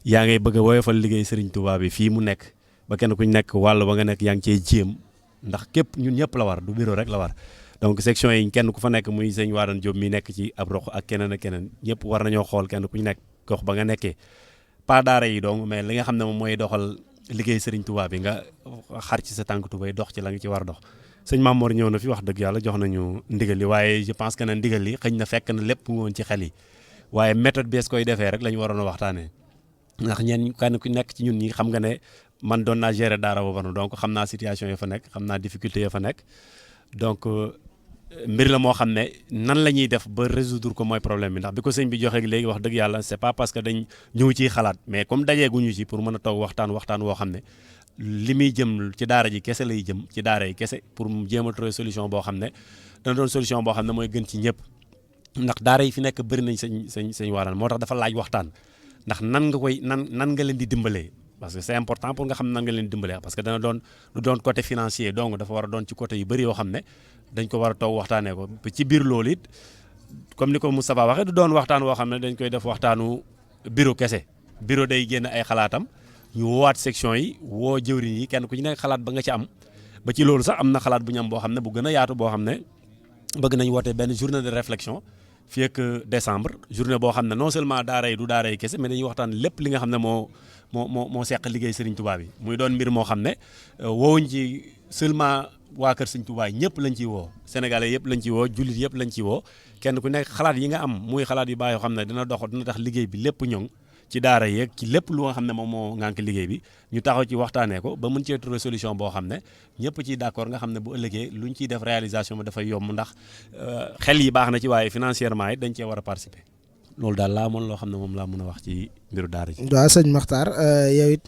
yaa ngay bëgg a woyofal liggéey Serigne Touba bi fii mu nekk ba kenn ku ci nekk wàll ba nga nekk yaa ngi cee jéem ndax képp ñun ñëpp la war du bureau rek la war donc section yi kenn ku fa nekk muy sëñ Wadane Diop mi nekk ci ab rox ak keneen ak keneen ñëpp war nañoo xool kenn ku ci nekk gox ba nga nekkee pas daara yi donc mais li nga xam ne moom mooy doxal liggéey Serigne Touba bi nga xar ci sa tànk tubay dox ci la nga ci war a dox sëñ Mamour ñëw na fi wax dëgg yàlla jox nañu ndigal li waaye je pense que ne ndigal li xëñ na fekk na lépp woon ci xel yi waaye méthode bees koy defee rek la ñu waroon a waxtaanee ndax ñeen kenn ku nekk ci ñun ñi xam nga ne man doon naa gérer daara boobu donc xam naa situation ya fa nekk xam naa difficulté ya fa nekk donc mbir la moo xam ne nan la ñuy def ba résoudre ko mooy problème bi ndax bi ko sëñ bi joxee léegi wax dëgg yàlla c'est pas parce que dañ ñëw ciy xalaat mais comme dajeeguñu ci pour mën a toog waxtaan woo xam ne li muy jëm ci daara ji kese lay jëm ci daara yi kese pour mu jéem a trouver solution boo xam ne dana doon solution boo xam ne mooy gën ci ñëpp ndax daara yi fi nekk bëri nañ sëñ Warane moo tax dafa laaj waxtaan ndax nan nga leen di dimbalee parce que c'est important pour nga xam nan nga leen di dimbalee parce que dana doon lu doon côté financier donc dafa war a doon ci côté yu bëri yoo xam ne dañ ko war a toog waxtaanee ko ci biir loolu it comme ni ko Moustapha waxee du doon waxtaan woo xam ne dañ koy def waxtaanu bureau kese bureau day génn ay xalaatam ñu woowaat section yi woo jëwriñ yi kenn ku ci nekk xalaat ba nga ci am ba ci loolu sax am na xalaat bu ñu am boo xam ne bu gën a yaatu boo xam ne bëgg nañ woote benn journée de réflexion fii ak décembre journée boo xam ne non seulement daara yi du daara yi kese mais dañuy waxtaan lépp li nga xam ne moo seq liggéey Serigne Touba bi muy doon mbir moo xam ne woowuñ ci seulement waa kër Serigne Touba ñëpp lañ ciy woo sénégalais yëpp lañ ciy woo jullit yëpp lañ ciy woo kenn ku nekk xalaat yi nga am muy xalaat yu baax yoo xam ne dina tax liggéey bi lépp ñoŋ ci daara yeeg ci lépp lu nga xam ne moom moo ngànk liggéey bi ñu taxaw ci waxtaanee ko ba mën cee trouver solution boo xam ne ñëpp ciy d'accord nga xam ne bu ëllëgee luñ ciy def réalisation bi dafay yomb ndax xel yi baax na ci waaye financièrement it dañ cee war a participer loolu daal laa moon loo xam ne moom laa mën a wax ci mbiru daara ji. waaw sëñ Makhtar yow it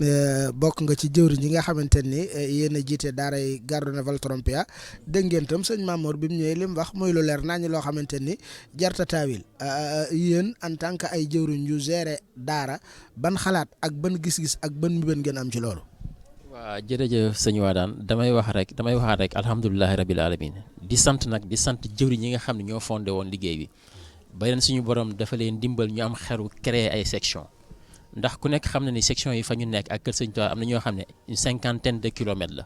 bokk nga ci jëwriñ yi nga xamante ni yéen a jiite daara yi Gardone Valtrompia dégg ngeen tam sëñ Mamour bi mu ñëwee li mu wax muy lu leer nañu loo xamante ni jarta taawil yéen en tant que ay jëwriñ yu gérer daara ban xalaat ak ban gis-gis ak ban mibén ngeen am ci loolu. waaw jërëjëf sëñ Wadane damay waxaat rek alhamdulilahi rabil alamin di sant jëwriñ yi nga xam ne ñoo fondé woon liggéey bi. ba leen suñu borom dafa leen dimbal ñu am xeru créer ay section ndax ku nekk xam na ni section yi fa ñu nekk ak Kër Sëñ Tuubaa am na ñoo xam ne une 50aine de kilomètres la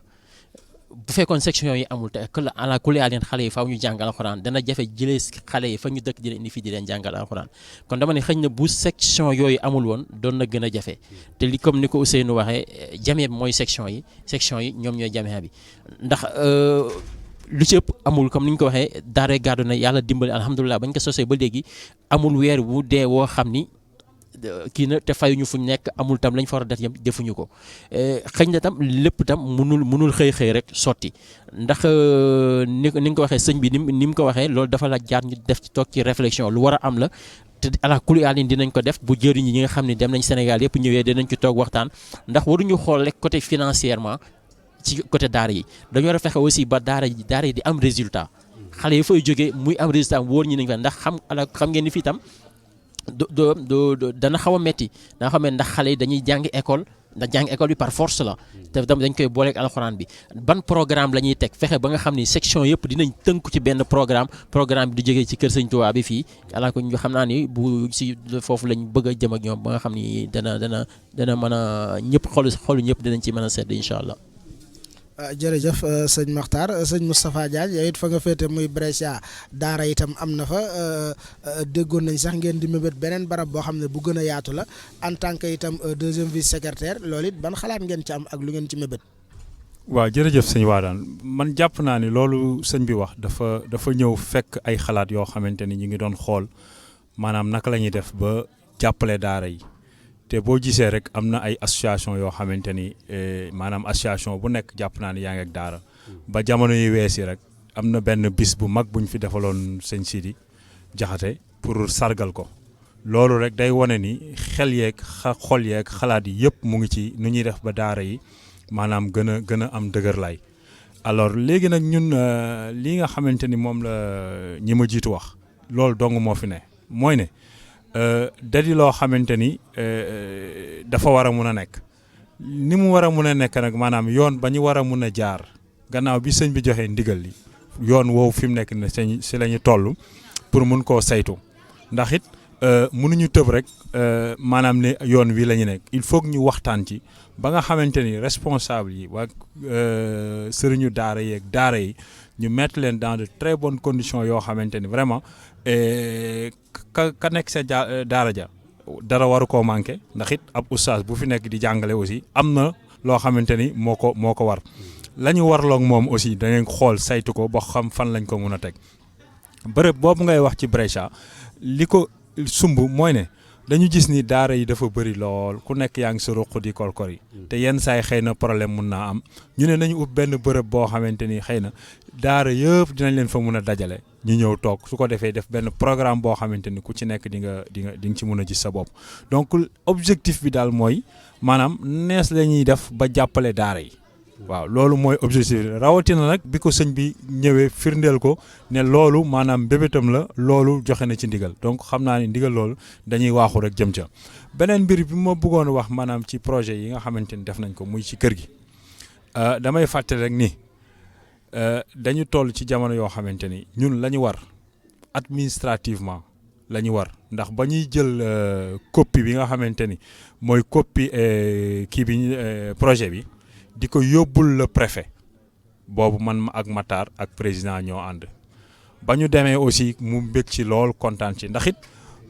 bu fekkoon section yi amul te ala kulli leen xale yi faaw ñu jàngal alxuraan dana jafe jëlee xale yi fa ñu dëkk di leen indi fii di leen jàngal alxuraan kon dama ne xëy na bu section yooyu amul woon doon na gën a jafe te li comme ni ko Ousseynou waxee jamee bi mooy section yi ñoom ñooy jamee bi ndax lu ci ëpp amul comme ni ñu ko waxee daara Gardone yàlla dimbali alhamdulilah bañ ko sosee ba léegi amul weer wu dee woo xam ni kii na te fayuñu fuñ nekk amul tam lañ fa war a def yëpp defuñu ko xëy na tam lépp tam mënul xëy rek sotti ndax ni nga ko waxee sëñ bi ni mu ko waxee loolu dafa la jaar ñu def ci toog ci réflexion lu war a am la te ala kulli àllin dinañ ko def bu jëriñ ñi nga xam ne dem nañ Sénégal yëpp ñëwee dinañ ci toog waxtaan ndax waruñu xool rek côté financièrement ci côté daara yi dañoo war a fexe aussi ba daara yi di am résultat xale yi fay jógee muy am résultat wóor ñi nañ fa ndax xam ngeen ni fii tam dana xaw a metti danga xam ne ndax xale yi dañuy jàngi école ndax jàngi école bi par force la te tam dañ koy booleeg alxuraan bi ban programme la ñuy teg fexe ba nga xam ni section yëpp dinañ tënku ci benn programme bi di jógee ci Kër Sëñ Tuubaa bi fii ala ko ñu xam naa ni bu si foofu lañ bëgg a jëm ak ñoom ba nga xam ni dana mën a ñëpp xolu ñëpp dinañ ci mën a sedd incha allah. jërëjëf sëñ Makhtar sëñ Moustapha Diagne yow it fa nga féete muy Brescia daara itam am na fa déggoon nañ sax ngeen di mébét beneen barab boo xam ne bu gën a yaatu la en tant que itam deuxième vice secrétaire loolu it ban xalaat ngeen ci am ak lu ngeen ci mébét. waaw jërëjëf sëñ Wadane man jàpp naa ni loolu sëñ bi wax dafa ñëw fekk ay xalaat yoo xamante ni ñu ngi doon xool maanaam naka la ñuy def ba jàppale daara yi. te boo gisee rek am na ay association yoo xamante ni maanaam association bu nekk jàpp naa ne yaa ngi ak daara ba jamono yi weesi rek am na benn bis bu mag bu ñu fi defaloon sëñ Sidi Jaxate pour sargal ko loolu rek day wane ni xel yeeg xol yeeg xalaat yi yëpp mu ngi ci nu ñuy def ba daara yi maanaam gën a am dëgër lay alors léegi nag ñun lii nga xamante ni moom la ñi ma jiitu wax loolu dong moo fi ne mooy ne dadi loo xamante ni dafa war a mun a nekk ni mu war a mun a nekk nag maanaam yoon ba ñu war a mun a jaar gannaaw bi sëñ bi joxee ndigal li yoon woowu fi mu nekk ne si la ñu toll pour mun koo saytu ndax it mënuñu tëb rek maanaam ne yoon wi la ñu nekk il faut que ñu waxtaan ci ba nga xamante ni responsable yi waa sëriñu daara yi ak daara yi ñu mettre leen dans de très bonnes conditions yoo xamante ni vraiment ka nekk sa daara ja dara waru koo manqué ndax it ab oustaz bu fi nekk di jàngale aussi am na loo xamante ni moo ko war la ñu warloog moom aussi danañ xool saytu ko ba xam fan lañ ko mun a teg bërëb boobu ngay wax ci Brescia li ko sumb mooy ne dañu gis ni daara yi dafa bëri lool ku nekk yaa ngi sa ruq di korkor yi te yenn saay xëy na problème mun naa am ñu ne nañu ub benn bërëb boo xamante ni xëy na daara yëpp dinañ leen fa mun a dajale ñu ñëw toog su ko defee def benn programme boo xamante ni ku ci nekk di nga ci mun a gis sa bopp donc objectif bi daal mooy maanaam nees la ñuy def ba jàppale daara yi waaw loolu mooy objectif rawatina nag bi ko sëñ bi ñëwee firndeel ko ne loolu maanaam bébétam la loolu joxe na ci ndigal donc xam naa ni ndigal loolu dañuy waaxu rek jëm ca beneen mbir bi ma bëggoon wax maanaam ci projet yi nga xamante ni def nañ ko muy ci kër gi damay fàttali rek ni dañu toll ci jamono yoo xamante ni ñun la ñu war administrativement la ñu war ndax ba ñuy jël copie bi nga xamante ni mooy copie kii bi projet bi di ko yóbbul le préfet boobu man ak Matar ak président ñoo ànd ba ñu demee aussi mu mbég ci lool kontaan ci ndax it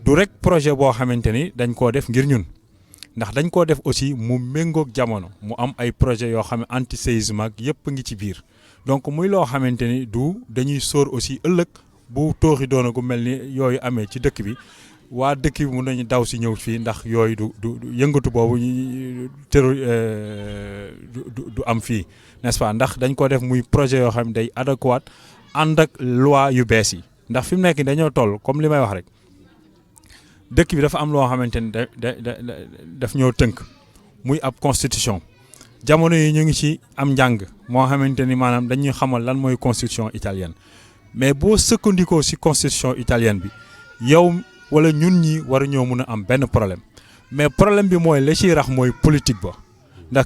du rek projet boo xamante ni dañ koo def ngir ñun ndax dañ koo def aussi mu méngoog jamono mu am ay projet yoo xam ne anti séisme ak yëpp ngi ci biir donc muy loo xamante ni du dañuy sóor aussi ëllëg bu tooxi doona gu mel ni yooyu amee ci dëkk bi waa dëkk bi mun nañu daw si ñëw fii ndax yooyu du yëngatu boobu du am fii n'est-ce pas ndax dañ ko def muy projet yoo xam ne day adéquat ànd ak loi yu bees yi ndax fi mu nekk dañoo toll comme li may wax rek dëkk bi dafa am loo xamante ni daf ñoo tënk muy ab constitution jamono yi ñu ngi ci am njàng moo xamante ni maanaam dañuy xamal lan mooy constitution italienne mais boo sëkkandikoo ci constitution italienne bi yow wala ñun ñi war ñoo mun a am benn problème mais problème bi mooy la ciy rax mooy politique ba ndax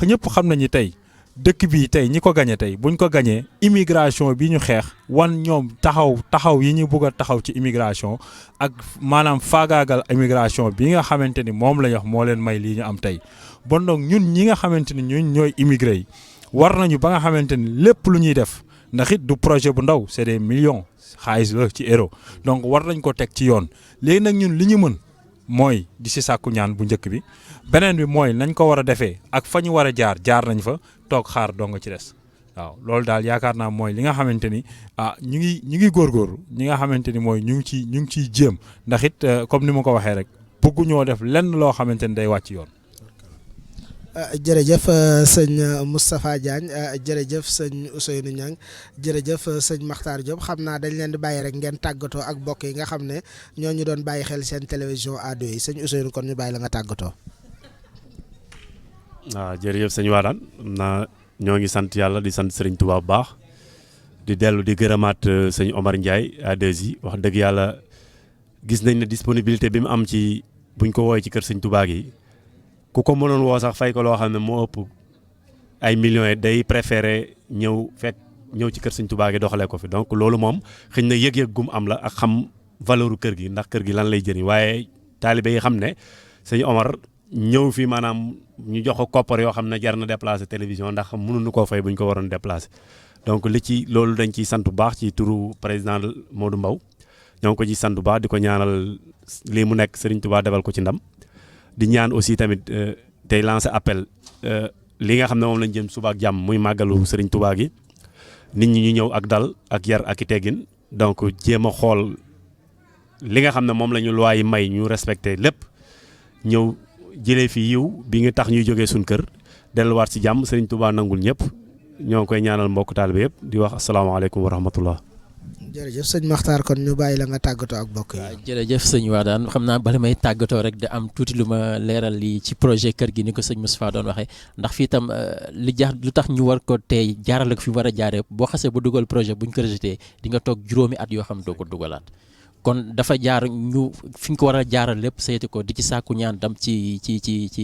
ñëpp xam nañu tey dëkk bi tey ñi ko gañe tey buñ ko gañee immigration bi ñu xeex wan ñoom taxaw yi ñu bëgg a taxaw ci immigration ak maanaam faagaagal immigration bi nga xamante ni moom la ñu wax moo leen may lii ñu am tey bon donc ñun ñi nga xamante ni ñun ñooy immigré yi war nañu ba nga xamante ni lépp lu ñuy def ndax it du projet bu ndaw c'est des millions xaalis la ci euro donc war nañ ko teg ci yoon léegi nag ñun li ñu mën mooy di si sàkku ñaan bu njëkk bi beneen bi mooy nañ ko war a defee ak fa ñu war a jaar nañ fa toog xaar dong ci des waaw loolu daal yaakaar naa mooy li nga xamante ni ñu ngi góorgóorlu ñi nga xamante ni mooy ñu ngi ciy jéem ndax it comme ni ma ko waxee rek bëggu ñoo def lenn loo xamante ni day wàcc yoon. jërëjëf sëñ Moustapha Diagne jërëjëf sëñ Ousseynou Niang jërëjëf sëñ Makhtar Diop xam naa dañ leen di bàyyi rek ngeen tàggatoo ak mbokk yi nga xam ne ñoo ñu doon bàyyi xel seen télévision A2 yi sëñ Ousseynou kon ñu bàyyi la nga tàggatoo. waaw jërëjëf sëñ Wadane ñoo ngi sant yàlla di sant Serigne Touba bu baax di dellu di gërëmaat sëñ Omar Ndiaye A2I wax dëgg yàlla gis nañ ne disponibilité bi mu am ci buñ ko woowee ci kër sëñ Touba gi. ku ko mënoon woo sax fay ko loo xam ne moo ëpp ay millions yi day préféré ñëw ci kër Sëñ Tuubaa gi doxalee ko fi donc loolu moom xëy na yëg-yëg gum am la ak xam valeuru kër gi ndax kër gi lan lay jëriñ waaye taalibe yi xam ne sëñ Omar ñëw fi maanaam ñu jox ko koppar yoo xam ne jar na déplacer télévision ndax mënuñu koo fay bu ñu ko waroon déplacer donc loolu dañ ciy sant bu baax ci turu président Modou Mbow ñoo ngi ko ciy sant bu baax di ko ñaanal lii mu nekk Sëriñ Tuubaa defal ko ci ndam. di ñaan aussi tamit tey lancer appel li nga xam ne moom lañ jëm suba ak jàmm muy màggalu Serigne Touba gi nit ñi ñu ñëw ak dal ak yar ak i teggin donc jéem a xool li nga xam ne moom la ñu loi yi may ñu respecté lépp ñëw jëlee fi yiw bi nga tax ñuy jógee suñ kër delluwaat si jàmm Serigne Touba nangul ñëpp ñoo ngi koy ñaanal mbokk taalibe yëpp di wax asalaamaaleykum wa rahmatullah. jërëjëf sëñ Makhtar kon ñu bàyyi la nga tàggatoo ak mbokk yi. waaw jërëjëf sëñ Wadane xam naa bala may tàggatoo rek da am tuuti lu ma leeral li ci projet kër gi ni ko sëñ Moustapha doon waxee ndax fii tam lu tax ñu war ko tey jaarale ko fi war a jaaree boo xasee ba dugal projet buñ ko rejeté di nga toog juróomi at yoo xam doo ko dugalaat kon dafa jaar ñu fi ñu ko war a jaaral lépp saytu ko di ci sàkku ñaan tam ci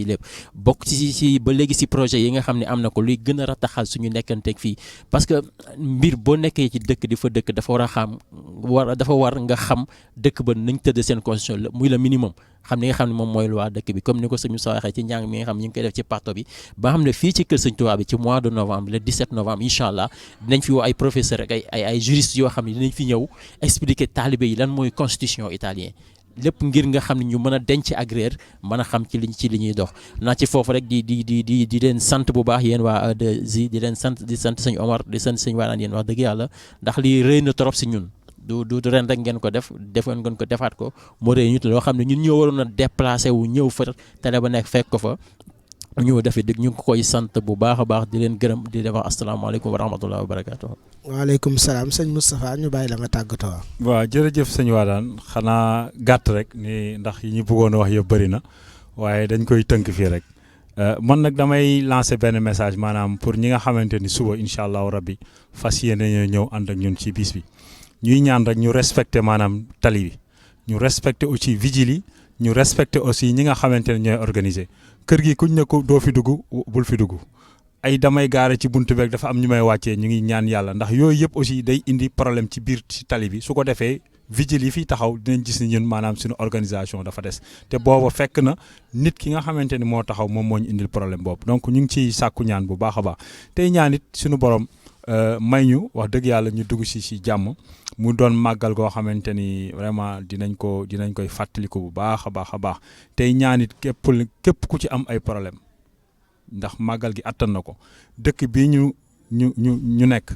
lépp bokk ci ba léegi si projet yi nga xam ne am na ko luy gën a rataxal suñu nekkanteeg fii parce que mbir boo nekkee ci dëkk di fa dëkk dafa war nga xam dëkk ba nañ tëdd seen constitution muy le minimum xam li nga xam ne moom mooy loi dëkk bi comme ni ko sëñ Moussa waxee ci njàng mi nga xam ne ñu ngi koy def ci parto bi ba xam ne fii ci kër sëñ Touba bi ci mois de novembre le 17 novembre incha allah dinañ fi woo ay professeur ak ay juristes yoo xam ne dinañ fi ñëw expliquer taalibe yi lan mooy constitution italien lépp ngir nga xam ne ñu mën a denc agréer mën a xam ci li ñuy dox naa ci foofu rek di leen sant bu baax yéen waa A2I di leen sant di sant sëñ Omar di sant sëñ Wadane yéen wax dëgg yàlla ndax lii rëy na trop si ñun du ren rek ngeen ko defaat ko moo rëy ñu loo xam ne ñun ñoo waroon a déplacé wu ñëw fa télé ba nekk fekk ko fa ñu defi dëgg ñu ngi koy sant bu baax a baax di leen gërëm di leen wax asalaamaaleykum wa rahmatulah wa barakaatu. waaleykum salaam sëñ Moustapha ñu bàyyi la nga tàggatoo. waaw jërëjëf sëñ Wadane xanaa gàtt rek ni ndax yi ñu bëggoon a wax yëpp bëri na waaye dañ koy tënk fii rek man nag damay lancer benn message maanaam pour ñi nga xamante ni suba incha allahu rabbi fas yéene ñëw ànd ak ñun ci bis bi ñuy ñaan rek ñu respecté maanaam tali bi ñu respecté aussi vigile yi ñu respecté aussi ñi nga xamante ne ñooy organiser kër gi kuñ ne ko doo fi dugg bul fi dugg ay damay gaare ci buntu beeg dafa am ñu may wàccee ñu ngi ñaan yàlla ndax yooyu yëpp aussi day indi problème ci biir ci tali bi su ko defee vigile yi fi taxaw dinañ gis ni ñun maanaam suñu organisation dafa des te booba fekk na nit ki nga xamante ni moo taxaw moom moo ñu indil problème boobu donc ñu ngi ciy sàkku ñaan bu baax a baax tey ñaan it suñu borom may ñu wax dëgg yàlla ñu dugg si jàmm mu doon màggal goo xamante ni vraiment dinañ koy fàttaliku bu baax a baax tey ñaan it képp ku ci am ay problème ndax màggal gi attan na ko dëkk bii ñu nekk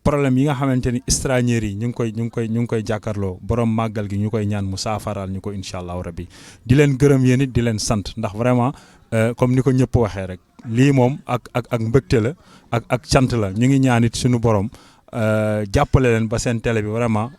problème yi nga xamante ni extrañers yi ñu ngi koy jàkkaarloo borom màggal gi ñu koy ñaan mu saafaraal ñu ko incha allahu rabbi di leen gërëm yéen it di leen sant ndax vraiment comme ni ko ñëpp waxee rek lii moom ak mbëgte la ak cant la ñu ngi ñaan it suñu borom jàppale leen ba seen télé bi vraiment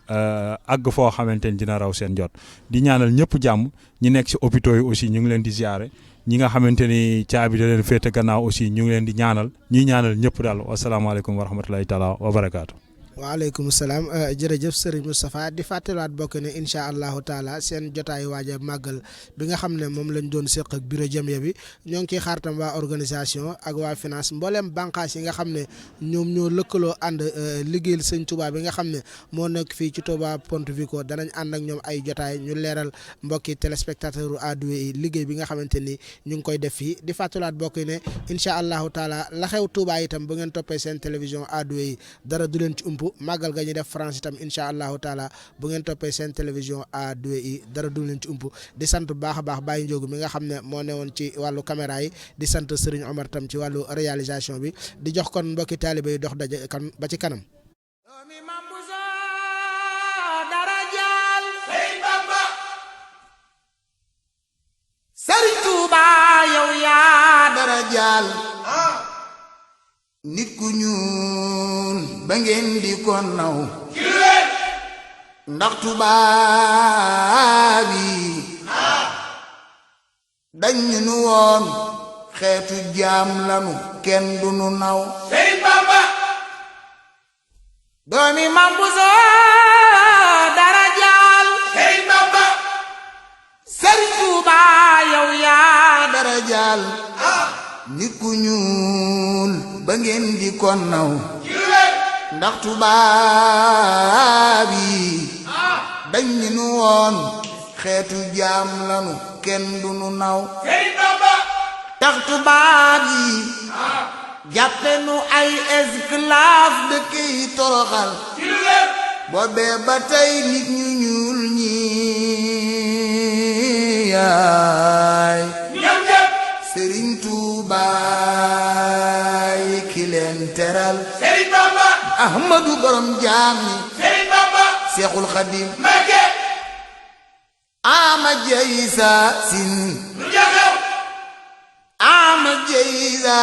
àgg foo xamante ni dina raw seen jot di ñaanal ñëpp jàmm ñi nekk si hôpitaux yi aussi ñu ngi leen di ziare ñi nga xamante ni caabi da leen féete gannaaw aussi ñu ngi leen di ñaanal ñuy ñaanal ñëpp daal wasalaamaaleykum wa rahmatulahi taala wa barakaatu. waaleykum salaam jërëjëf Serigne Moustapha di fàttaliwaat bokk ne incha allahu taala seen jotaayu waaja màggal bi nga xam ne moom lañ doon séq ak bureau Jamhiya bi ñoo ngi ciy xaar tam waa organisation ak waa finance mbooleem bànqaas yi nga xam ne ñoom ñoo lëkkaloo ànd liggéeyal sëñ Touba bi nga xam ne moo nekk fii ci Touba Pontevico danañ ànd ak ñoom ay jotaay ñu leeral mbokki téléspectateur A2A yi liggéey bi nga xamante ni ñu ngi koy def fii di fàttaliwaat bokk ne incha allahu taala la xew Touba itam bu ngeen toppee seen télévision A2A yi dara du leen ci ump màggal ga ñu def France itam incha allahu taala bu ngeen toppee seen télévision A2I dara du leen ci ump di sant bu baax a baax Baye Ndiogu mi nga xam ne moo newoon ci wàllu caméra yi di sant Serigne Omar tam ci wàllu réalisation bi di jox kon mbokki taalibe yi dox daje kan ba ci kanam. Serigne Touba yow yaa dara jaal nit ku ñuul ba ngeen di ko naw ndax tubaab yi dañ ñu woon xeetu jaam lanu kenn du nu naw Sëriñ Bamba doomi Mam Buso dara jaal Sëriñ Bamba Sëriñ Tuuba yow yaa dara jaal nit ku ñuul ba ngeen di ko naw ndax tubaab yi dañ ñu woon xeetu jaam lanu kenn du nu naw tax tubaab yi jàppe nu ay esclave de kii toroxal boobee ba tey nit ñu ñuul ñi yaay Sëriñ Tuubaa ki leen teral Sëriñ Bamba Ahmadu borom jaam ñi Sëriñ Bamba Seexul Xadim Mbakke ama jeysa sin ama jeysa